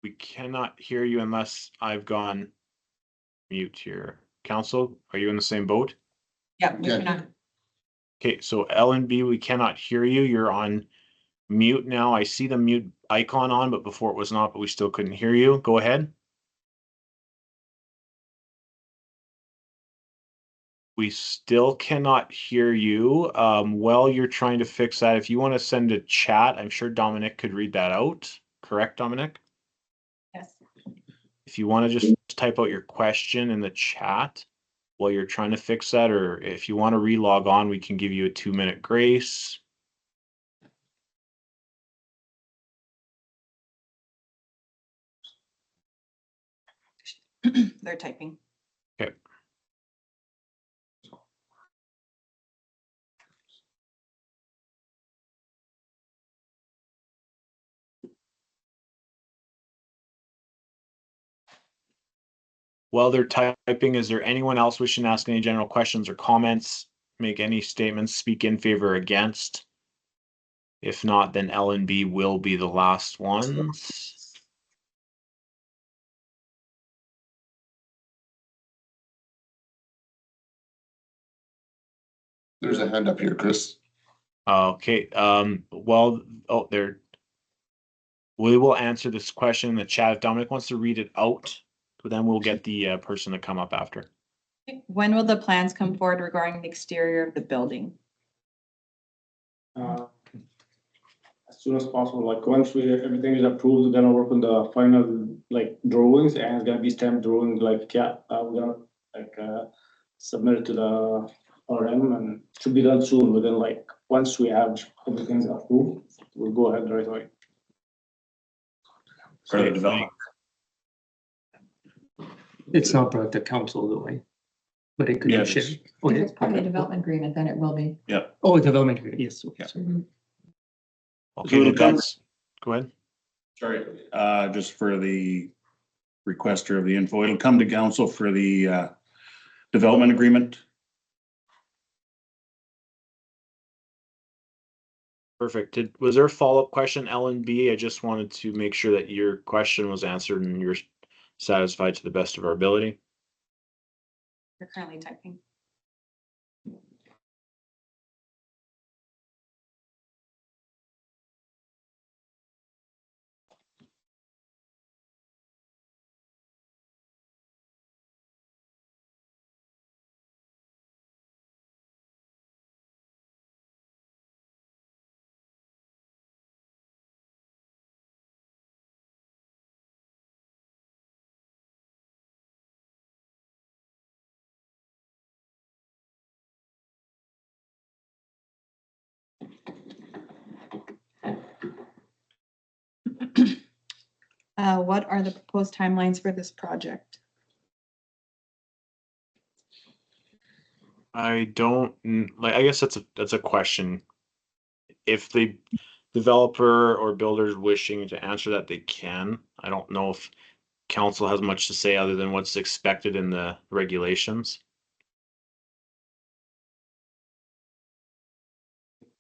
We cannot hear you unless I've gone mute here. Council, are you in the same boat? Yeah. we Yeah. cannot- Okay, so LNB, we cannot hear you. You're on mute now. I see the mute icon on, but before it was not, but we still couldn't hear you. Go ahead. We still cannot hear you. While you're trying to fix that, if you want to send a chat, I'm sure Dominic could read that out. Correct, Dominic? Yes. If you want to just type out your question in the chat while you're trying to fix that, or if you want to re-log on, we can give you a 2-minute grace. They're typing. Okay. While they're typing, is there anyone else wishing to ask any general questions or comments? Make any statements, speak in favor or against? If not, then L and B will be the last ones. There's a hand up here, Chris. Okay, well, oh, there. We will answer this question in the chat. If Dominic wants to read it out, but then we'll get the person to come up after. When will the plans come forward regarding the exterior of the building? As soon as possible, like once everything is approved, we're gonna work on the final like drawings and it's gonna be stamped drawing, like, yeah, we're gonna like submit it to the RM and it should be done soon within like, once we have everything's approved, we'll go ahead right away. For the development. it's not brought to council though, right? But it could Yeah, be it shared. is. Oh, If yeah. it's part of the development agreement, then it will be. Oh, development, agreement, yes. Okay, Yeah. sorry. Okay, So then it'll come- that's, go ahead. Sorry, just for the requester of the info, it'll come to council for the development agreement. Perfect. Was there a follow-up question, L and B? I just wanted to make sure that your question was answered and you're satisfied to the best of our ability. They're currently typing. What are the proposed timelines for this project? I don't, like, I guess that's a question. If the developer or builder is wishing to answer that, they can. I don't know if council has much to say other than what's expected in the regulations.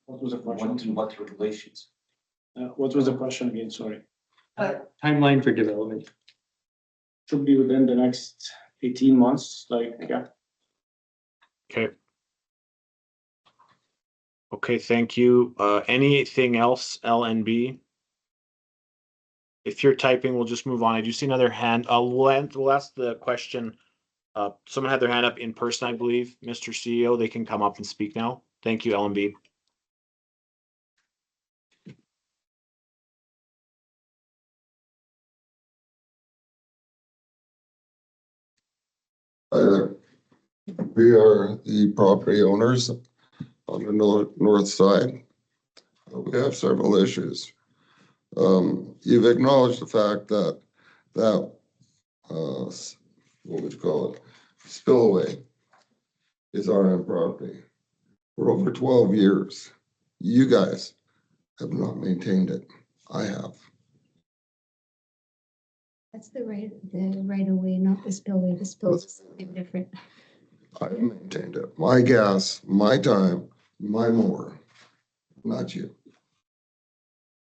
What was the question? What regulations? What was the question again? Sorry. Timeline for development. Should be within the next 18 months, like, yeah. Okay. Okay, thank you. Anything else, LNB? If you're typing, we'll just move on. I do see another hand. We'll ask the question. Someone had their hand up in person, I believe. Mr. CEO, they can come up and speak now. Thank you, LNB. We are the property owners on the north side. We have several issues. You've acknowledged the fact that what would you call it, spillway is RM property. For over 12 years, you guys have not maintained it. I have. That's the right of way, not the spillway. The spillway is something different. I've maintained it. My gas, my time, my mower, not you.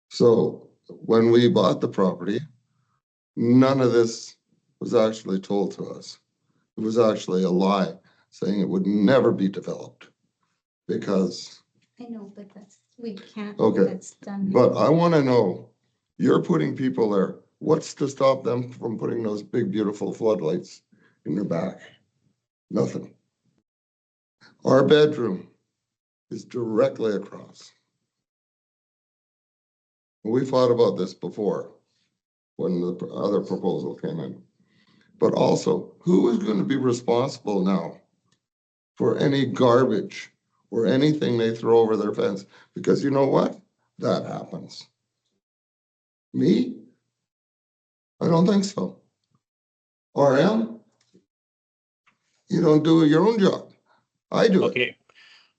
So when we bought the property, none of this was actually told to us. It was actually a lie saying it would never be developed because. I know, but we can't. Okay, that's done. But I want to know, you're putting people there. What's to stop them from putting those big, beautiful floodlights in their back? Nothing. Our bedroom is directly across. We thought about this before when the other proposal came in. But also, who is going to be responsible now for any garbage or anything they throw over their fence? Because you know what? That happens. Me? I don't think so. RM? You don't do your own job. I do it. Okay.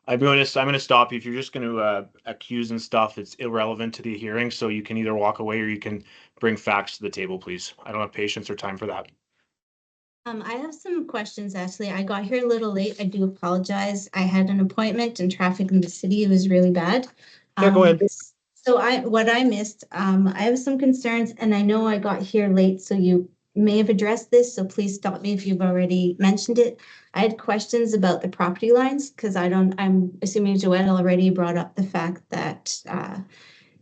I'm going to stop you. If you're just going to accuse and stuff, it's irrelevant to the hearing. So you can either walk away or you can bring facts to the table, please. I don't have patience or time for that. I have some questions, actually. I got here a little late. I do apologize. I had an appointment and traffic in the city. It was really bad. Yeah, go ahead. So what I missed, I have some concerns, and I know I got here late, so you may have addressed this, so please stop me if you've already mentioned it. I had questions about the property lines, because I'm assuming Joelle already brought up the fact that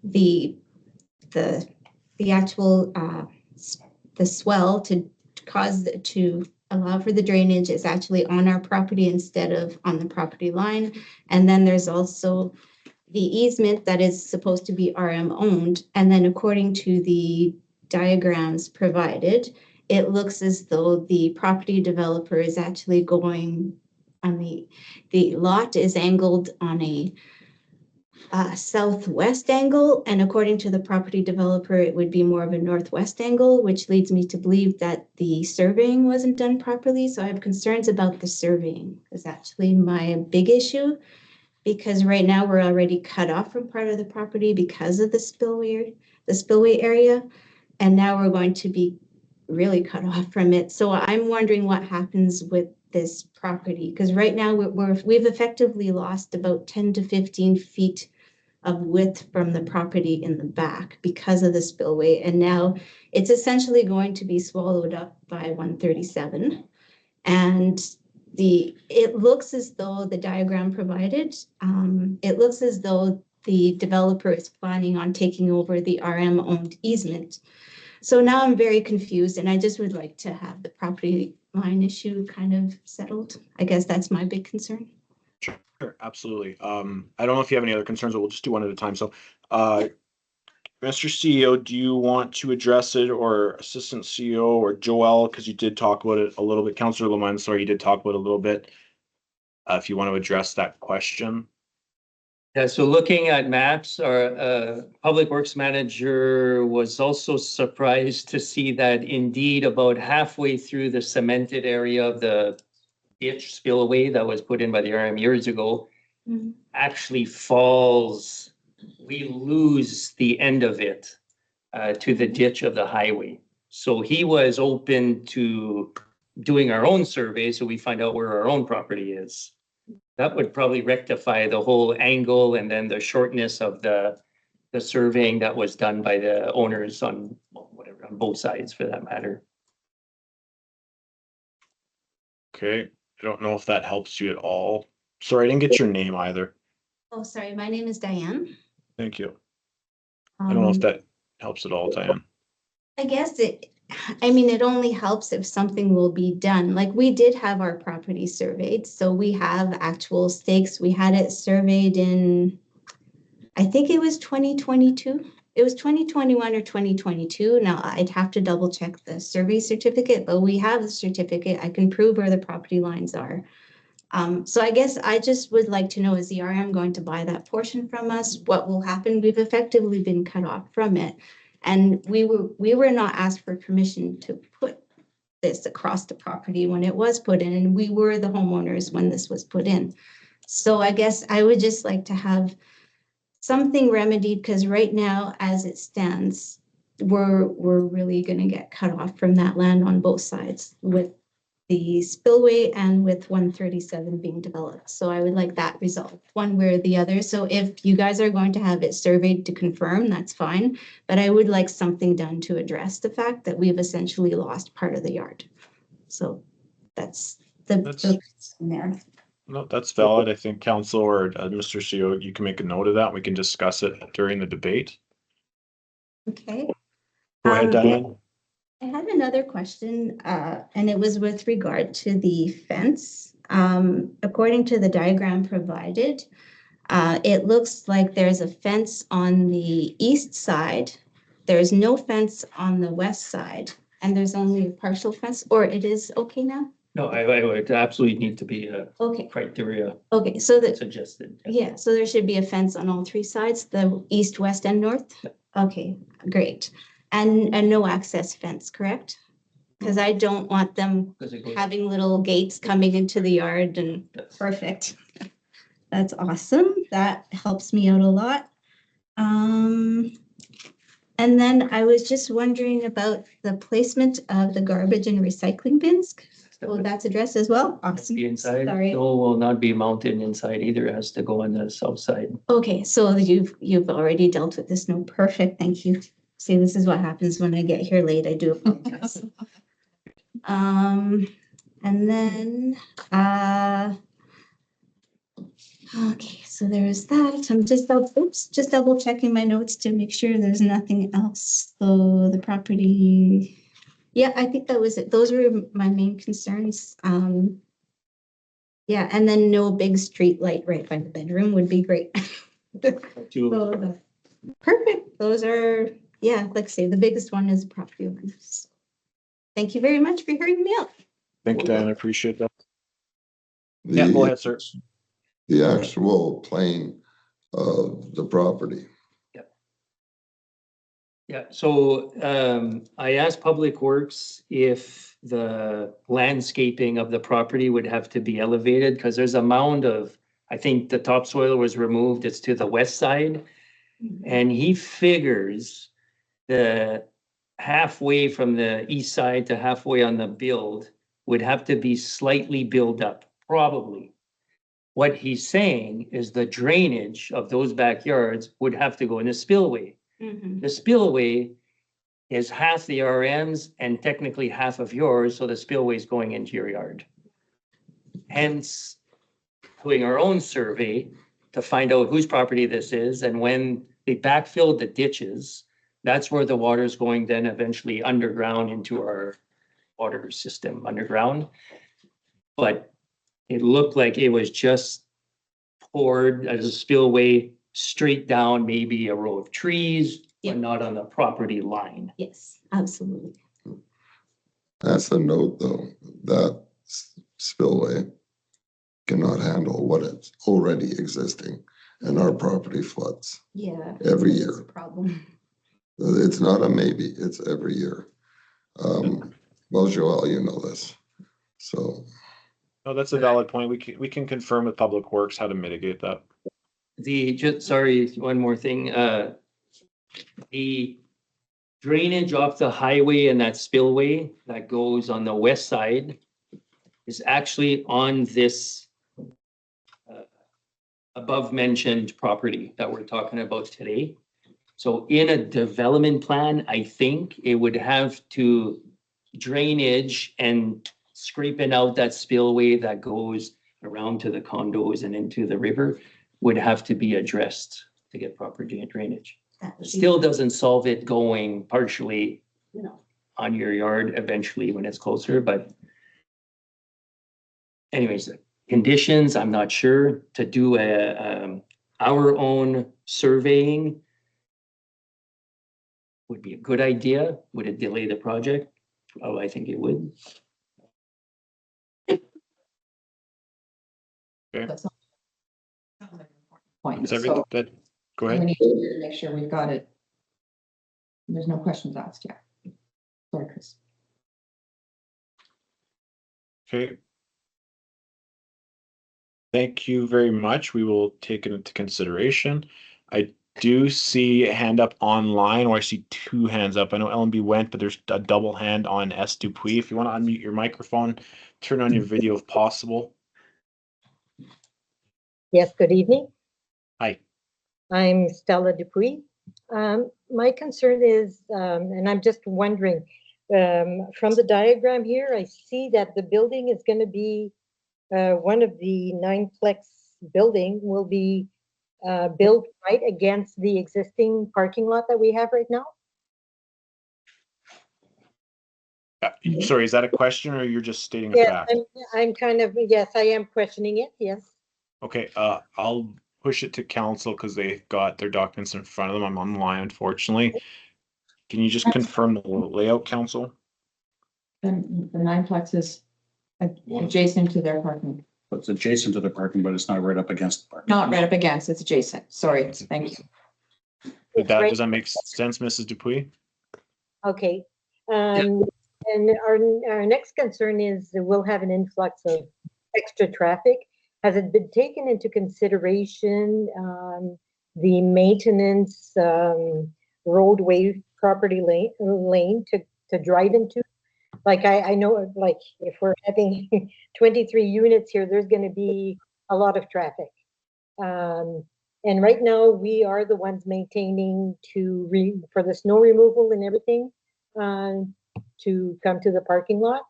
the actual the swell to allow for the drainage is actually on our property instead of on the property line. And then there's also the easement that is supposed to be RM owned. And then according to the diagrams provided, it looks as though the property developer is actually going on the lot is angled on a southwest angle, and according to the property developer, it would be more of a northwest angle, which leads me to believe that the surveying wasn't done properly. So I have concerns about the surveying. Is actually my big issue, because right now we're already cut off from part of the property because of the spillway area, and now we're going to be really cut off from it. So I'm wondering what happens with this property, because right now we've effectively lost about 10 to 15 feet of width from the property in the back because of the spillway. And now it's essentially going to be swallowed up by 137. And it looks as though the diagram provided, it looks as though the developer is planning on taking over the RM owned easement. So now I'm very confused, and I just would like to have the property line issue kind of settled. I guess that's my big concern. Sure, absolutely. I don't know if you have any other concerns, but we'll just do one at a time. So, Mr. CEO, do you want to address it, or Assistant CEO, or Joelle, because you did talk about it a little bit. Councillor Lamont, sorry, you did talk about it a little bit. If you want to address that question. Yeah, so looking at maps, our Public Works Manager was also surprised to see that indeed about halfway through the cemented area of the ditch spillway that was put in by the RM years ago, Mhm. actually falls, we lose the end of it to the ditch of the highway. So he was open to doing our own survey, so we find out where our own property is. That would probably rectify the whole angle and then the shortness of the surveying that was done by the owners on whatever, on both sides for that matter. Okay, I don't know if that helps you at all. Sorry, I didn't get your name either. Oh, sorry, my name is Diane. Thank you. I don't know if Um, that helps at all, Diane. I guess I mean, it only helps if something will be done. Like we did have our property surveyed, so we have actual stakes. We had it surveyed in, I think it was 2022. It was 2021 or 2022. Now I'd have to double check the survey certificate, but we have the certificate. I can prove where the property lines are. So I guess I just would like to know, is the RM going to buy that portion from us? What will happen? We've effectively been cut off from it. And we were not asked for permission to put this across the property when it was put in, and we were the homeowners when this was put in. So I guess I would just like to have something remedied, because right now, as it stands, we're really gonna get cut off from that land on both sides with the spillway and with 137 being developed. So I would like that resolved one way or the other. So if you guys are going to have it surveyed to confirm, that's fine. But I would like something done to address the fact that we've essentially lost part of the yard. So that's the there. No, that's valid. I think council or Mr. CEO, you can make a note of that. We can discuss it during the debate. Okay. Go ahead, Diane. I had another question, and it was with regard to the fence. According to the diagram provided, it looks like there's a fence on the east side. There's no fence on the west side, and there's only a partial fence, or it is okay now? No, I would absolutely need to be a Okay, criteria okay, so that, suggested. yeah, so there should be a fence on all three sides, the east, west, and north? Okay, great. And no access fence, correct? Because I don't want them having little gates coming into the yard and perfect. That's awesome. That helps me out a lot. And then I was just wondering about the placement of the garbage and recycling bins. Oh, that's addressed as well. Awesome. The inside, Sorry. no, will not be mounted inside either. It has to go on the south side. Okay, so you've already dealt with this. No, perfect. Thank you. See, this is what happens when I get here late. I do apologize. And then, okay, so there's that. I'm just double checking my notes to make sure there's nothing else. So the property, yeah, I think that was it. Those were my main concerns. Yeah, and then no big street light right by the bedroom would be great. So, perfect. Those are, yeah, like I say, the biggest one is property owners. Thank you very much for hearing me out. Thank you, Diane. I appreciate that. Yeah, go ahead, sir. The actual plane of the property. Yeah, so I asked Public Works if the landscaping of the property would have to be elevated, because there's a mound of, I think the topsoil was removed, it's to the west side. And he figures the halfway from the east side to halfway on the build would have to be slightly built up, probably. What he's saying is the drainage of those backyards would have to go in the spillway. The spillway is half the RM's and technically half of yours, so the spillway is going into your yard. Hence, doing our own survey to find out whose property this is, and when they backfilled the ditches, that's where the water is going then eventually underground into our water system underground. But it looked like it was just poured as a spillway straight down, maybe a row of trees, but not on the property line. Yes, absolutely. That's a note, though, that spillway cannot handle what is already existing. and our property floods Yeah. every that's year. a problem. It's not a maybe, it's every year. Well, Joel, you know this, so. No, that's a valid point. We can confirm with Public Works how to mitigate that. Sorry, one more thing, the drainage off the highway and that spillway that goes on the west side is actually on this above mentioned property that we're talking about today. So in a development plan, I think it would have to drainage and scraping out that spillway that goes around to the condos and into the river would have to be addressed to get proper drainage. Still doesn't solve it going partially on your yard eventually when it's closer, but anyways, the conditions, I'm not sure. To do our own surveying would be a good idea. Would it delay the project? Oh, I think it would. Point. Is everything So that, go we ahead. need to make sure we've got it. There's no questions asked yet. Sorry, Chris. Okay. Thank you very much. We will take it into consideration. I do see a hand up online, or I see two hands up. I know LMB went, but there's a double hand on S. Dupuis. If you want to unmute your microphone, turn on your video if possible. Yes, good evening. Hi. I'm Stella Dupuis. My concern is, and I'm just wondering, from the diagram here, I see that the building is going to be one of the 9-plex building will be built right against the existing parking lot that we have right now. Sorry, is that a question or you're just stating a Yes, fact? I'm kind of, yes, I am questioning it, yes. Okay, I'll push it to council because they've got their documents in front of them. I'm online, unfortunately. Can you just confirm the layout, council? And the 9-plex is adjacent to their parking. It's adjacent to the parking, but it's not right up against the parking. Not right up against, it's adjacent. Sorry, thank you. Does that make sense, Mrs. Dupuis? Okay. And our next concern is that we'll have an influx of extra traffic. Has it been taken into consideration, the maintenance roadway property lane to drive into? Like I know, like if we're having 23 units here, there's going to be a lot of traffic. And right now we are the ones maintaining for the snow removal and everything to come to the parking lot.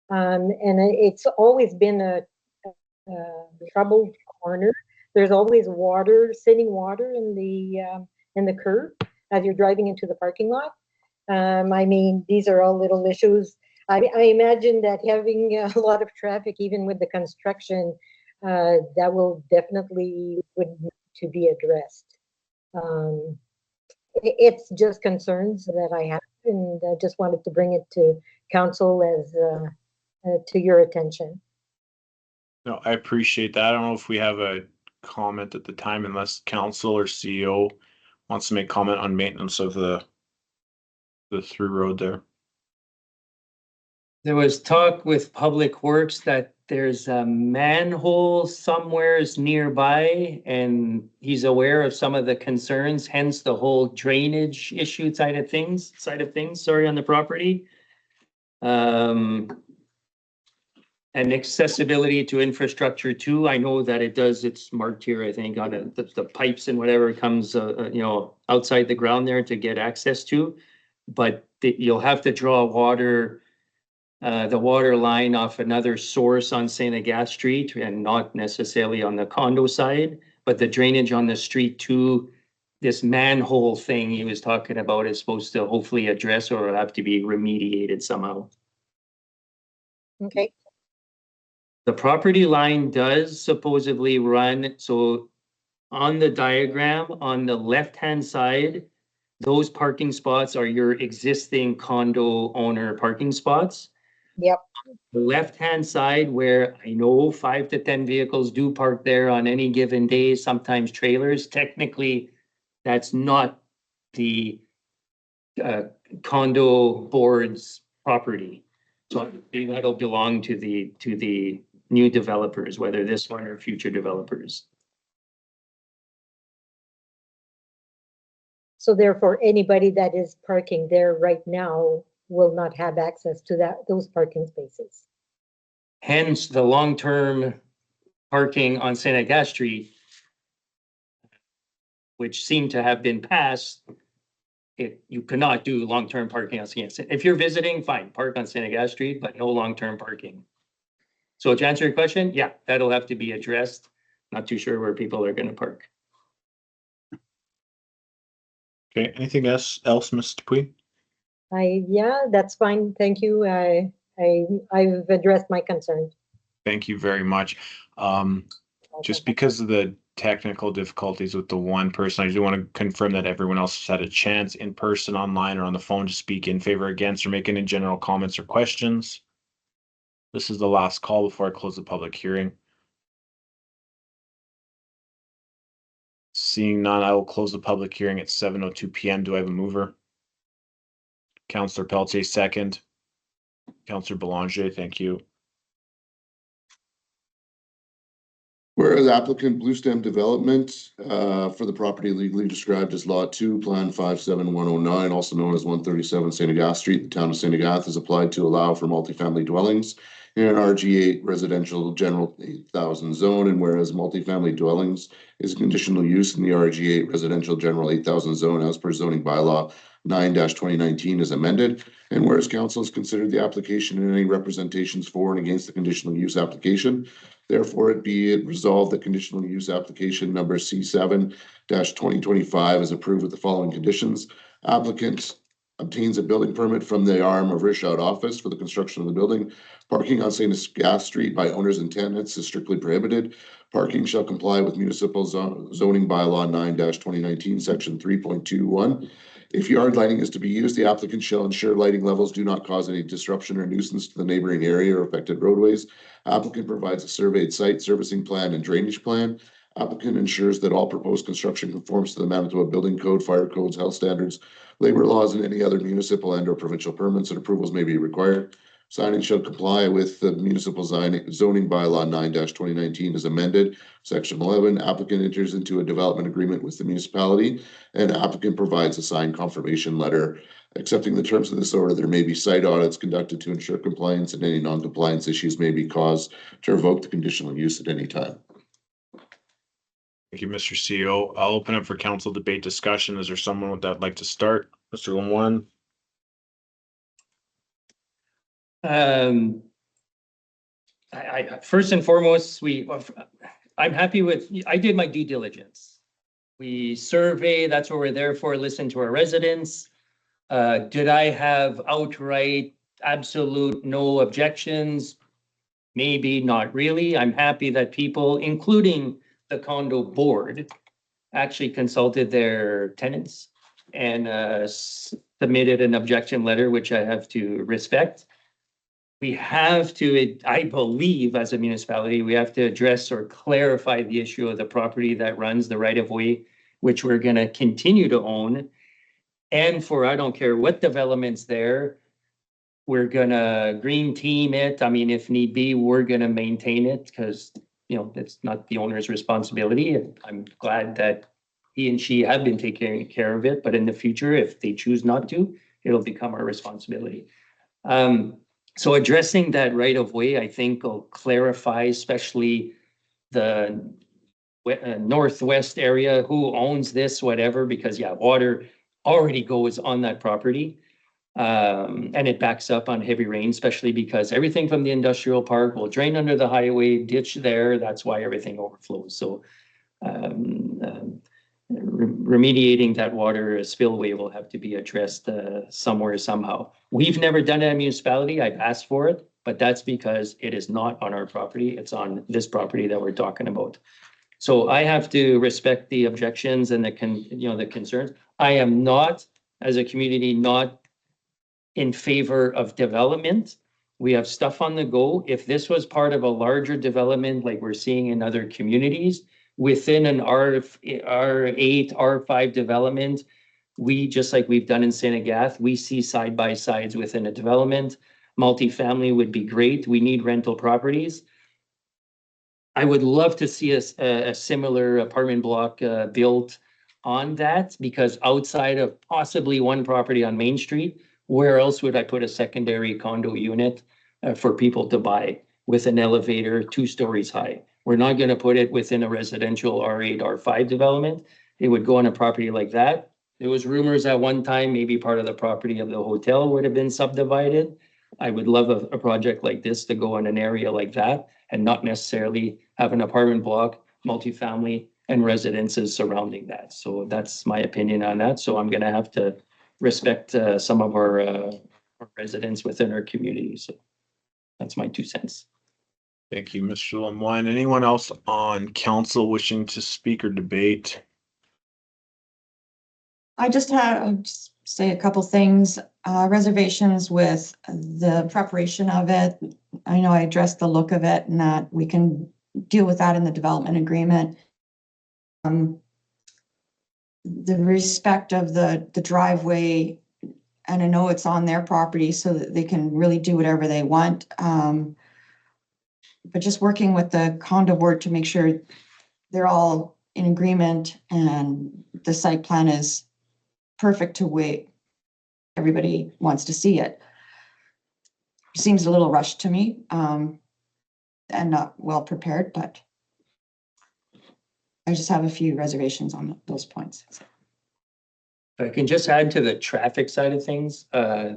And it's always been a troubled corner. There's always sitting water in the curb as you're driving into the parking lot. I mean, these are all little issues. I imagine that having a lot of traffic, even with the construction, that will definitely would need to be addressed. It's just concerns that I have, and I just wanted to bring it to council as to your attention. No, I appreciate that. I don't know if we have a comment at the time, unless council or CEO wants to make comment on maintenance of the through road there. There was talk with Public Works that there's a manhole somewheres nearby, and he's aware of some of the concerns, hence the whole drainage issue side of things, sorry, on the property. And accessibility to infrastructure too. I know that it's marked here, I think, on the pipes and whatever comes, outside the ground there to get access to. But you'll have to draw the water line off another source on St. Agathe Street and not necessarily on the condo side, but the drainage on the street too. This manhole thing he was talking about is supposed to hopefully address or have to be remediated somehow. Okay. The property line does supposedly run, so on the diagram, on the left-hand side, those parking spots are your existing condo owner parking spots. Yep. The left-hand side where I know 5 to 10 vehicles do park there on any given day, sometimes trailers, technically, that's not the condo board's property. So that'll belong to the new developers, whether this one or future developers. So therefore, anybody that is parking there right now will not have access to those parking spaces. Hence, the long-term parking on St. Agathe Street, which seemed to have been passed, you cannot do long-term parking on St. Agathe. If you're visiting, fine, park on St. Agathe Street, but no long-term parking. So to answer your question, yeah, that'll have to be addressed. Not too sure where people are gonna park. Okay, anything else, Ms. Dupuy? Yeah, that's fine. Thank you. I've addressed my concerns. Thank you very much. Just because of the technical difficulties with the one person, I do want to confirm that everyone else has had a chance in person, online, or on the phone to speak in favor, against, or make any general comments or questions. This is the last call before I close the public hearing. Seeing none, I will close the public hearing at 7:02 PM. Do I have a mover? Councillor Pelletier, second. Councillor Belanger, thank you. Whereas applicant Blue Stem Development for the property legally described as Lot 2, Plan 57109, also known as 137 St. Agathe Street, the town of St. Agathe is applied to allow for multifamily dwellings in an RG8 residential general 8,000 zone, and whereas multifamily dwellings is a conditional use in the RG8 residential general 8,000 zone as per zoning bylaw 9-2019 is amended, and whereas council has considered the application and any representations for and against the conditional use application, therefore it be it resolved that conditional use application number C7-2025 is approved with the following conditions. Applicant obtains a building permit from the arm of Richard office for the construction of the building. Parking on St. Agathe Street by owners and tenants is strictly prohibited. Parking shall comply with municipal zoning bylaw 9-2019, section 3.21. If yard lighting is to be used, the applicant shall ensure lighting levels do not cause any disruption or nuisance to the neighboring area or affected roadways. Applicant provides a surveyed site servicing plan and drainage plan. Applicant ensures that all proposed construction conforms to the Manitoba Building Code, fire codes, health standards, labor laws, and any other municipal and or provincial permits and approvals may be required. Signing shall comply with the municipal zoning bylaw 9-2019 as amended. Section 11, applicant enters into a development agreement with the municipality and applicant provides a signed confirmation letter. Accepting the terms of this order, there may be site audits conducted to ensure compliance and any non-compliance issues may be caused to revoke the conditional use at any time. Thank you, Mr. CEO. I'll open up for council debate discussion. Is there someone that'd like to start? Mr. Lemoine? I first and foremost, I'm happy with, I did my due diligence. We survey, that's what we're there for, listen to our residents. Did I have outright, absolute, no objections? Maybe, not really. I'm happy that people, including the condo board, actually consulted their tenants and submitted an objection letter, which I have to respect. We have to, I believe, as a municipality, we have to address or clarify the issue of the property that runs the right of way, which we're going to continue to own. And for, I don't care what development's there, we're going to green team it. I mean, if need be, we're going to maintain it because, you know, it's not the owner's responsibility. And I'm glad that he and she have been taking care of it. But in the future, if they choose not to, it'll become our responsibility. So addressing that right of way, I think will clarify, especially the northwest area, who owns this, whatever, because yeah, water already goes on that property. And it backs up on heavy rain, especially because everything from the industrial park will drain under the highway, ditch there. That's why everything overflows. So remediating that water spillway will have to be addressed somewhere, somehow. We've never done it in a municipality. I've asked for it, but that's because it is not on our property. It's on this property that we're talking about. So I have to respect the objections and the concerns. I am not, as a community, not in favor of development. We have stuff on the go. If this was part of a larger development like we're seeing in other communities, within an R8, R5 development, we, just like we've done in St. Agath, we see side by sides within a development. Multifamily would be great. We need rental properties. I would love to see a similar apartment block built on that, because outside of possibly one property on Main Street, where else would I put a secondary condo unit for people to buy with an elevator 2 stories high? We're not going to put it within a residential R8, R5 development. It would go on a property like that. There was rumors at one time, maybe part of the property of the hotel would have been subdivided. I would love a project like this to go in an area like that and not necessarily have an apartment block, multifamily, and residences surrounding that. So that's my opinion on that. So I'm going to have to respect some of our residents within our community. So that's my 2 cents. Thank you, Mr. Lemoine. Anyone else on council wishing to speak or debate? I just I'll just say a couple things, reservations with the preparation of it. I know I addressed the look of it and that we can deal with that in the development agreement. The respect of the driveway, and I know it's on their property so that they can really do whatever they want. But just working with the condo board to make sure they're all in agreement and the site plan is perfect to way everybody wants to see it. Seems a little rushed to me, and not well prepared, but I just have a few reservations on those points. If I can just add to the traffic side of things,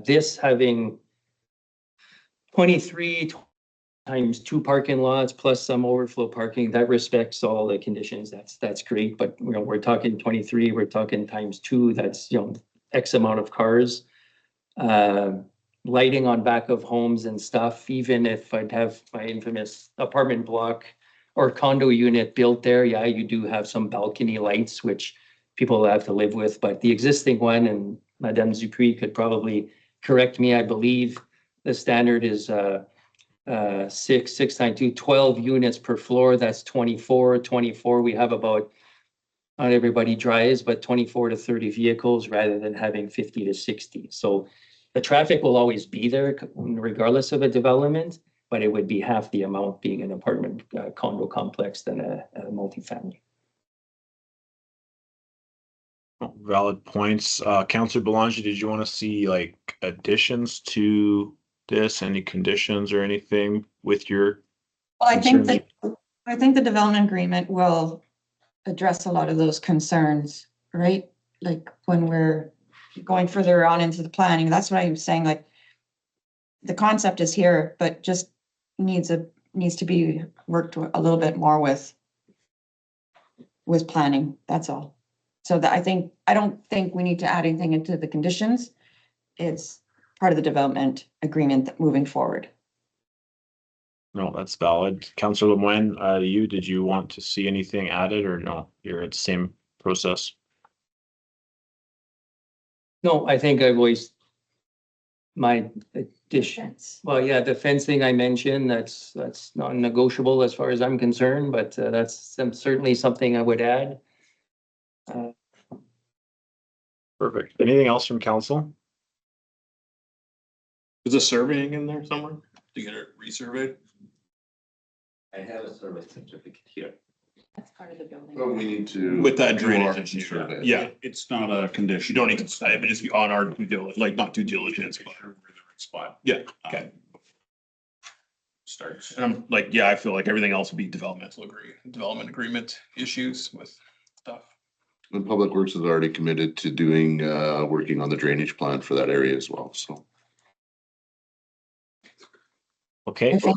this having 23 times 2 parking lots plus some overflow parking, that respects all the conditions. That's great. But you know, we're talking 23, we're talking times 2. That's, you know, X amount of cars. Lighting on back of homes and stuff. Even if I'd have my infamous apartment block or condo unit built there, yeah, you do have some balcony lights which people have to live with. But the existing one, and Madame Dupuis could probably correct me, I believe the standard is 12 units per floor. That's 24. We have about, not everybody drives, but 24 to 30 vehicles rather than having 50 to 60. So the traffic will always be there regardless of a development, but it would be half the amount being an apartment condo complex than a multifamily. Valid points. Councillor Belanger, did you want to see like additions to this, any conditions or anything with your? Well, I think the development agreement will address a lot of those concerns, right? Like when we're going further on into the planning, that's what I'm saying, like the concept is here, but just needs to be worked a little bit more with planning, that's all. So that I don't think we need to add anything into the conditions. It's part of the development agreement that moving forward. No, that's valid. Councillor Lemoine, did you want to see anything added or no? You're at the same process. No, I think I've always, my addition, well, yeah, the fencing I mentioned, that's non-negotiable as far as I'm concerned, but that's certainly something I would add. Perfect. Anything else from council? Is the surveying in there somewhere to get it resurveyed? I have a survey certificate here. That's part of the building. But we need to. With that do our drainage issue, survey. yeah, it's not a condition. You don't need to say, but just be on our due diligence, like not due diligence, but spot. Yeah, okay. Starts, and I'm like, yeah, I feel like everything else would be development agreement issues with stuff. And Public Works is already committed to doing, working on the drainage plan for that area as well, so. Okay. I think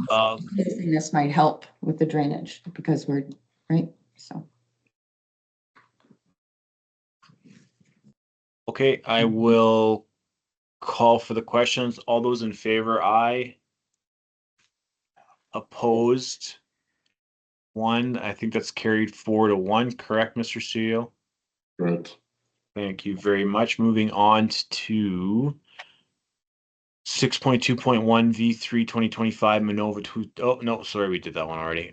this might help with the drainage because we're, right, so. Okay, I will call for the questions. All those in favor, aye. Opposed? 1. I think that's carried 4-1, correct, Mr. Studio? Correct. Thank you very much. Moving on to 6.2.1 V3 2025 Manova to, oh, no, sorry, we did that one already.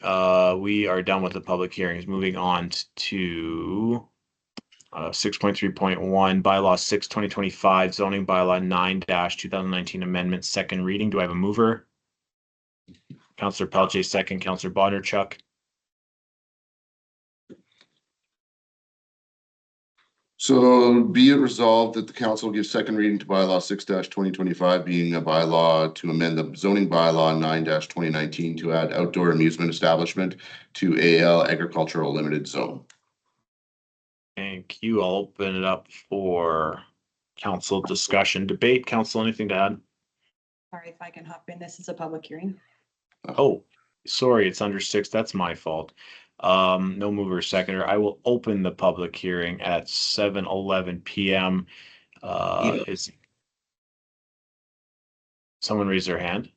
We are done with the public hearings. Moving on to 6.3.1 bylaw 6 2025 zoning bylaw 9-2019 amendment, second reading. Do I have a mover? Councillor Pelletier, second. Councillor Bondarchuk. So be it resolved that the council gives second reading to bylaw 6-2025, being a bylaw to amend the zoning bylaw 9-2019 to add outdoor amusement establishment to AL Agricultural Limited Zone. Thank you. I'll open it up for council discussion, debate. Council, anything to add? Sorry if I can hop in. This is a public hearing. Oh, sorry, it's under 6. That's my fault. No mover seconder. I will open the public hearing at 7:11 p.m. Is someone raise their hand?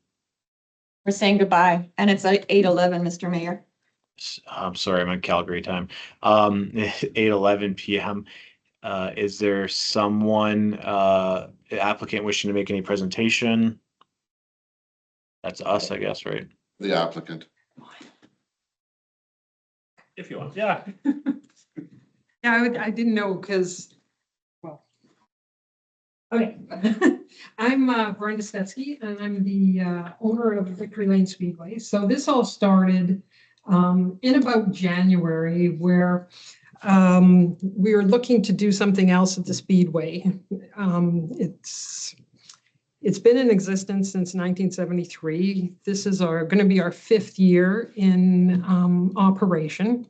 We're saying goodbye, and it's like 8:11, Mr. Mayor. I'm sorry, I'm on Calgary time. 8:11 p.m. Is there someone, applicant wishing to make any presentation? That's us, I guess, right? The applicant. If you want, yeah. Yeah, I didn't know because, well, okay. I'm Brenda Stetsky, and I'm the owner of Victory Lane Speedway. So this all started in about January, where we were looking to do something else at the Speedway. It's been in existence since 1973. This is going to be our 5th year in operation.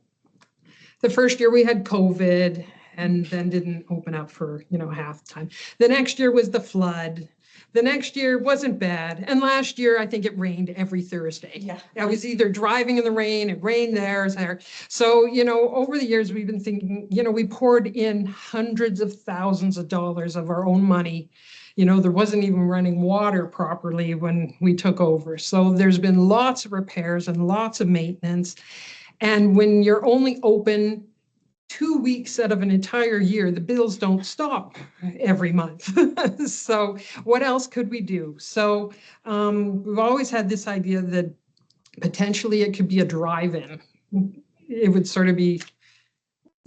The first year we had COVID and then didn't open up for, half the time. The next year was the flood. The next year wasn't bad. And last year, I think it rained every Thursday. Yeah. I was either driving in the rain, it rained there. So, over the years, we've been thinking, we poured in hundreds of thousands of dollars of our own money. There wasn't even running water properly when we took over. So there's been lots of repairs and lots of maintenance. And when you're only open 2 weeks out of an entire year, the bills don't stop every month. So what else could we do? So we've always had this idea that potentially it could be a drive-in. It would sort of be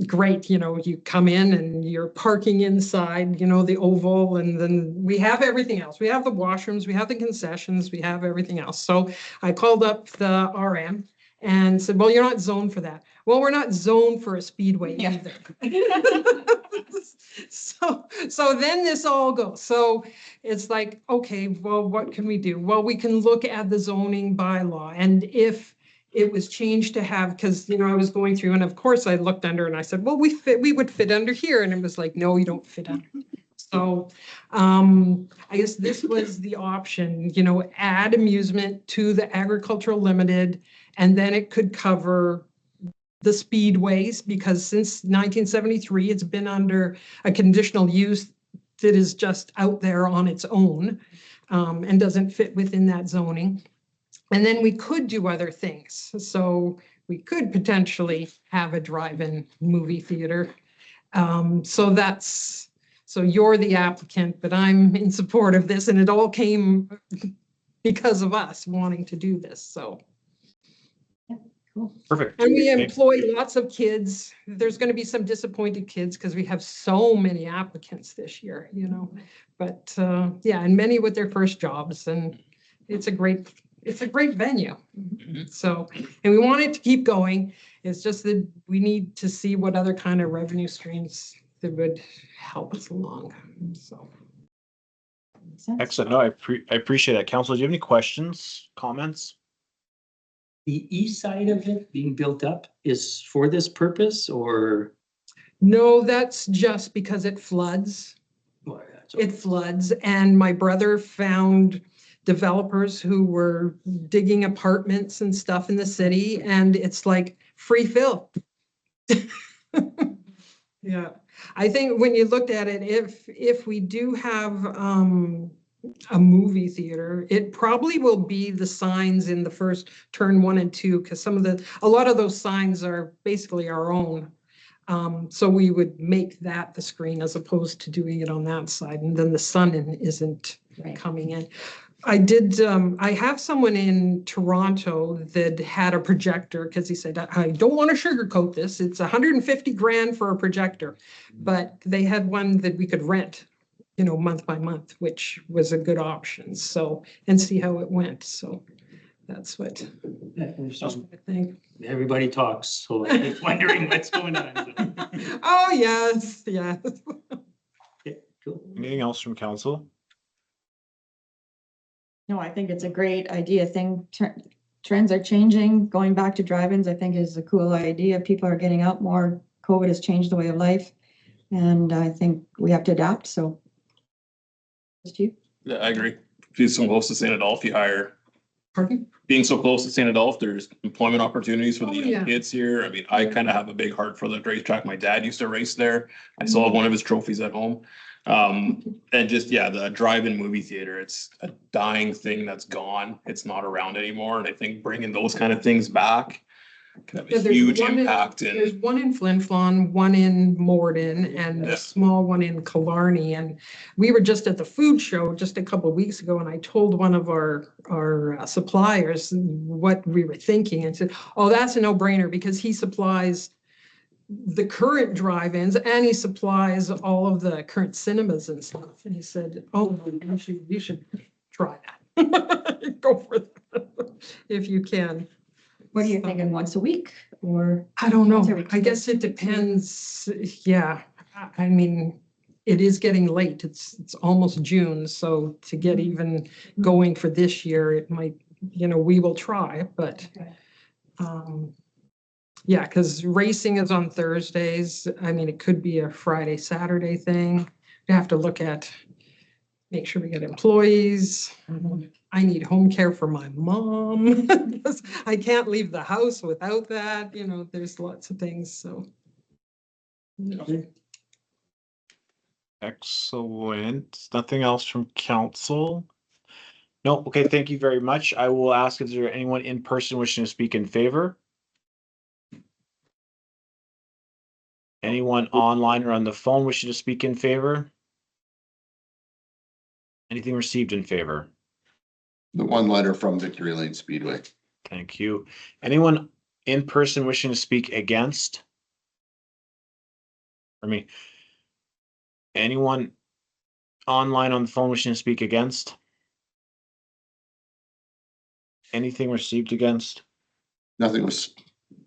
great, you come in and you're parking inside, the oval, and then we have everything else. We have the washrooms, we have the concessions, we have everything else. So I called up the RM and said, well, you're not zoned for that. Well, we're not zoned for a speedway either. So then this all goes. So it's like, okay, well, what can we do? Well, we can look at the zoning bylaw, and if it was changed to have, because, I was going through, and of course I looked under and I said, well, we would fit under here. And it was like, no, you don't fit under. So I guess this was the option, add amusement to the agricultural limited, and then it could cover the speedways, because since 1973, it's been under a conditional use that is just out there on its own and doesn't fit within that zoning. And then we could do other things. So we could potentially have a drive-in movie theater. So you're the applicant, but I'm in support of this, and it all came because of us wanting to do this, so. Perfect. And we employ lots of kids. There's going to be some disappointed kids because we have so many applicants this year, but yeah, and many with their first jobs, and it's a great venue. So, and we want it to keep going. It's just that we need to see what other kind of revenue streams that would help us along. So. Excellent. No, I appreciate that. Council, do you have any questions, comments? The east side of it being built up is for this purpose, or? No, that's just because it floods. It floods, and my brother found developers who were digging apartments and stuff in the city, and it's like free fill. Yeah, I think when you looked at it, if we do have a movie theater, it probably will be the signs in the first turn 1 and 2, because a lot of those signs are basically our own. So we would make that the screen as opposed to doing it on that side, and then the sun isn't Right. coming in. I did, I have someone in Toronto that had a projector because he said, I don't want to sugarcoat this. It's 150 grand for a projector, but they had one that we could rent, you know, month by month, which was a good option. So, and see how it went. So that's what I think. Everybody talks, so I'm just wondering what's going on. Oh, yes, yes. Anything else from council? No, I think it's a great idea. Trends are changing. Going back to drive-ins, I think is a cool idea. People are getting out more. COVID has changed the way of life. And I think we have to adapt, so. Just you? Yeah, I agree. Being so close to St. Adolph, you hire. Pardon? Being so close to St. Adolph, there's employment opportunities for the young yeah. kids here. I mean, I kind of have a big heart for the racetrack. My dad used to race there. I still have one of his trophies at home. And just, yeah, the drive-in movie theater, it's a dying thing that's gone. It's not around anymore. And I think bringing those kind of things back can have a there's huge one impact There's in. one in Flin Flon, one in Morden, and Yeah. a small one in Killarney. And we were just at the food show just a couple of weeks ago, and I told one of our suppliers what we were thinking and said, oh, that's a no-brainer because he supplies the current drive-ins and he supplies all of the current cinemas and stuff. And he said, oh, you should try that. Go for that if you can. What are you thinking, once a week or? I don't know. Once every I guess it depends. Yeah. I mean, it is getting late. It's almost June. So to get even going for this year, it might, you know, we will try, but yeah, because racing is on Thursdays. I mean, it could be a Friday, Saturday thing. You have to look at, make sure we get employees. I need home care for my mom. because I can't leave the house without that. You know, there's lots of things, so. Excellent. Nothing else from council? No, okay, thank you very much. I will ask, is there anyone in person wishing to speak in favor? Anyone online or on the phone wishing to speak in favor? Anything received in favor? The one letter from Victory Lane Speedway. Thank you. Anyone in person wishing to speak against? For me. Anyone online on the phone wishing to speak against? Anything received against? Nothing was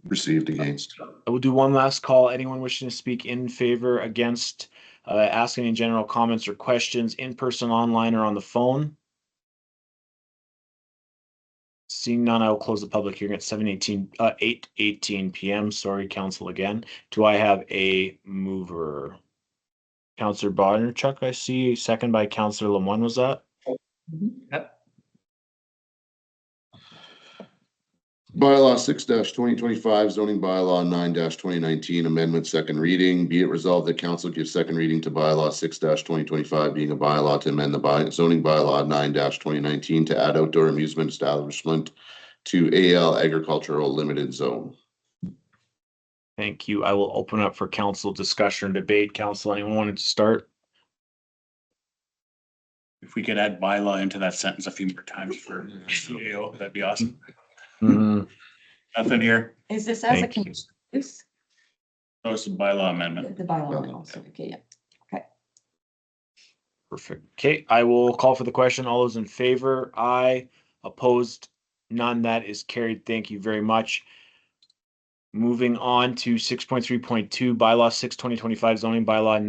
received against. I will do one last call. Anyone wishing to speak in favor, against, ask any general comments or questions, in person, online, or on the phone? Seeing none, I will close the public hearing at 8:18 p.m. Sorry, council again. Do I have a mover? Councillor Bondarchuk, I see. Second by Councillor Lemoine, was that? Yep. Bylaw 6-2025, zoning bylaw 9-2019, amendment, second reading. Be it resolved that council gives second reading to bylaw 6-2025, being a bylaw to amend the zoning bylaw 9-2019 to add outdoor amusement establishment to AL agricultural limited zone. Thank you. I will open up for council discussion or debate. Council, anyone wanted to start? If we could add bylaw into that sentence a few more times for CAO, that'd be awesome. Nothing here. Is this as a Thank you. conditional use? No, it's a bylaw amendment. The bylaw also, okay, yeah. Okay. Perfect. Okay, I will call for the question. All those in favor, aye. Opposed, none. That is carried. Thank you very much. Moving on to 6.3.2, bylaw 6/2025, zoning bylaw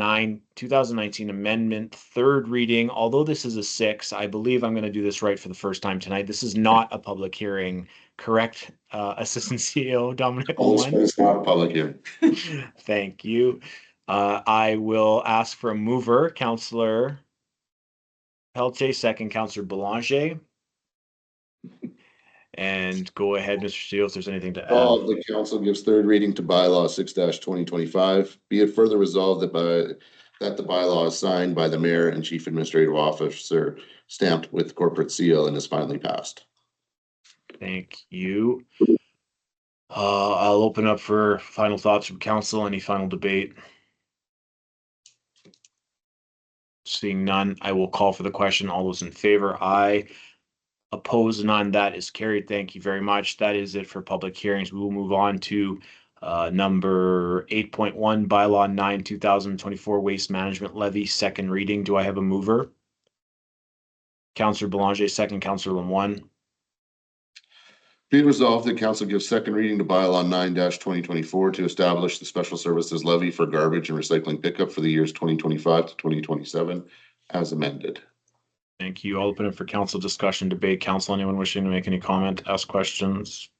9/2019 amendment, third reading. Although this is a 6, I believe I'm going to do this right for the first time tonight. This is not a public hearing, correct? Assistant CEO Dominic Lemoine? It's not a public hearing. Thank you. I will ask for a mover, Councillor Pelletier, second Councillor Belanger. And go ahead, Mr. Steele, if there's anything to add. The council gives third reading to bylaw 6-2025. Be it further resolved that the bylaw is signed by the mayor and chief administrative officer, stamped with corporate seal, and is finally passed. Thank you. I'll open up for final thoughts from council. Any final debate? Seeing none, I will call for the question. All those in favor, aye. Opposed, none. That is carried. Thank you very much. That is it for public hearings. We will move on to number 8.1, bylaw 9, 2024 waste management levy, second reading. Do I have a mover? Councillor Belanger, second. Councillor Lemoine. Be it resolved that council gives second reading to bylaw 9-2024 to establish the special services levy for garbage and recycling pickup for the years 2025 to 2027 as amended. Thank you. I'll open it for council discussion, debate. Council, anyone wishing to make any comment, ask questions?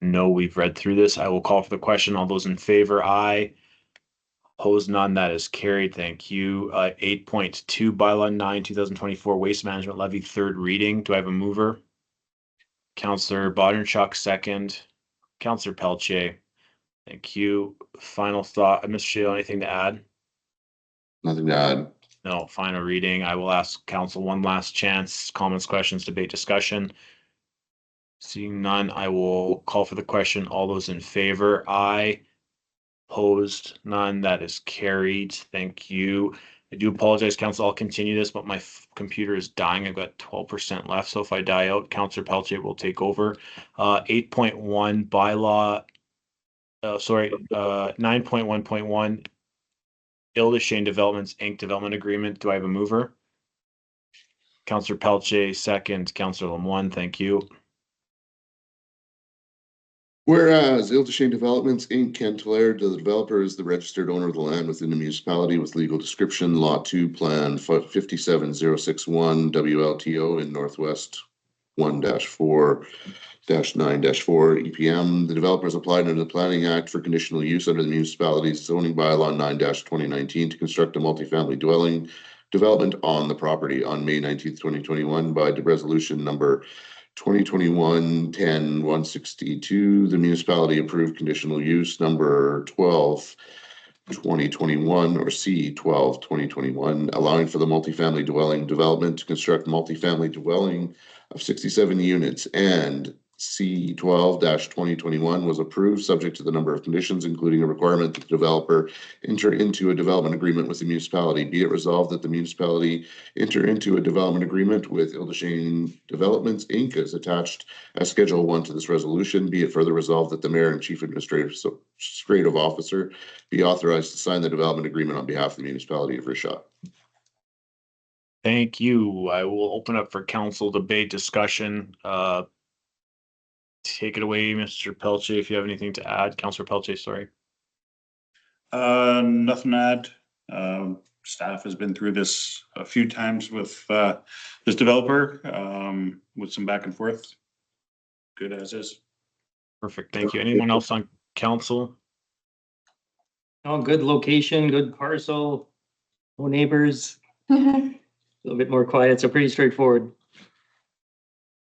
No, we've read through this. I will call for the question. All those in favor, aye. Opposed, none. That is carried. Thank you. 8.2, bylaw 9, 2024 waste management levy, third reading. Do I have a mover? Councillor Boddenchuk, second. Councillor Pelletier. Thank you. Final thought. Mr. Shale, anything to add? Nothing to add. No, final reading. I will ask council one last chance. Comments, questions, debate, discussion. Seeing none, I will call for the question. All those in favor, aye. Opposed, none. That is carried. Thank you. I do apologize, council. I'll continue this, but my computer is dying. I've got 12% left. So if I die out, Councillor Pelletier will take over. 8.1 bylaw. 9.1.1 Ildeshane Developments Inc. Development Agreement. Do I have a mover? Councillor Pelletier, second. Councillor Lemoine, thank you. Whereas Ildeshane Developments Inc. Ken Tulare, the developer, is the registered owner of the land within the municipality with legal description Lot 2 Plan 57061 WLTO in Northwest 1-4-9-4 EPM. The developer has applied under the Planning Act for conditional use under the municipality's zoning bylaw 9-2019 to construct a multifamily dwelling development on the property on May 19th, 2021 by the resolution number 2021-10-162. The municipality approved conditional use number 12-2021 or C-12-2021, allowing for the multifamily dwelling development to construct multifamily dwelling of 67 units, and C-12-2021 was approved subject to the number of conditions, including a requirement that the developer enter into a development agreement with the municipality. Be it resolved that the municipality enter into a development agreement with Ildeshane Developments Inc. as attached as Schedule 1 to this resolution. Be it further resolved that the mayor and chief administrative officer be authorized to sign the development agreement on behalf of the municipality of Ridgeout. Thank you. I will open up for council debate discussion. Take it away, Mr. Pelletier, if you have anything to add. Councillor Pelletier, sorry. Nothing to add. Staff has been through this a few times with this developer, with some back and forth. Good as is. Perfect. Thank you. Anyone else on council? Oh, good location, good parcel, no neighbors. A little bit more quiet, so pretty straightforward.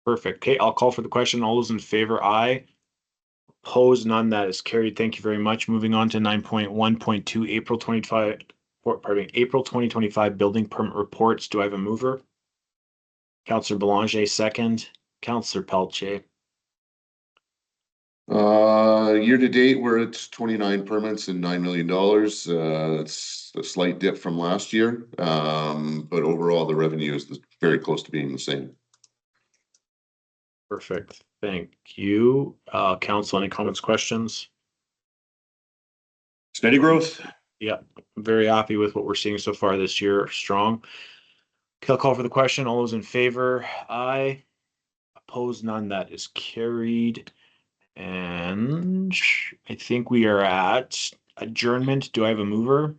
Perfect. Okay, I'll call for the question. All those in favor, aye. Opposed, none. That is carried. Thank you very much. Moving on to 9.1.2 April 2025 building permit reports. Do I have a mover? Councillor Belanger, second. Councillor Pelletier. Year to date, we're at 29 permits and $9 million. It's a slight dip from last year, but overall the revenue is very close to being the same. Perfect. Thank you. Council, any comments, questions? Steady growth. Yeah, I'm very happy with what we're seeing so far this year. Strong. Okay, I'll call for the question. All those in favor, aye. Opposed, none. That is carried. And I think we are at adjournment. Do I have a mover?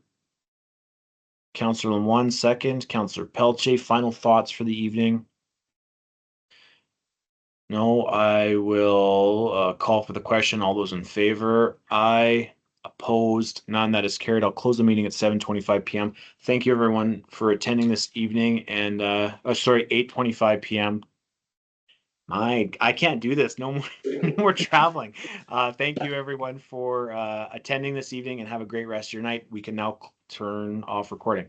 Councillor Lemoine, second. Councillor Pelletier, final thoughts for the evening? No, I will call for the question. All those in favor, aye. Opposed, none. That is carried. I'll close the meeting at 7:25 p.m. Thank you, everyone, for attending this evening. And 8:25 p.m. I can't do this. No more, no more traveling. Thank you, everyone, for attending this evening, and have a great rest of your night. We can now turn off recording.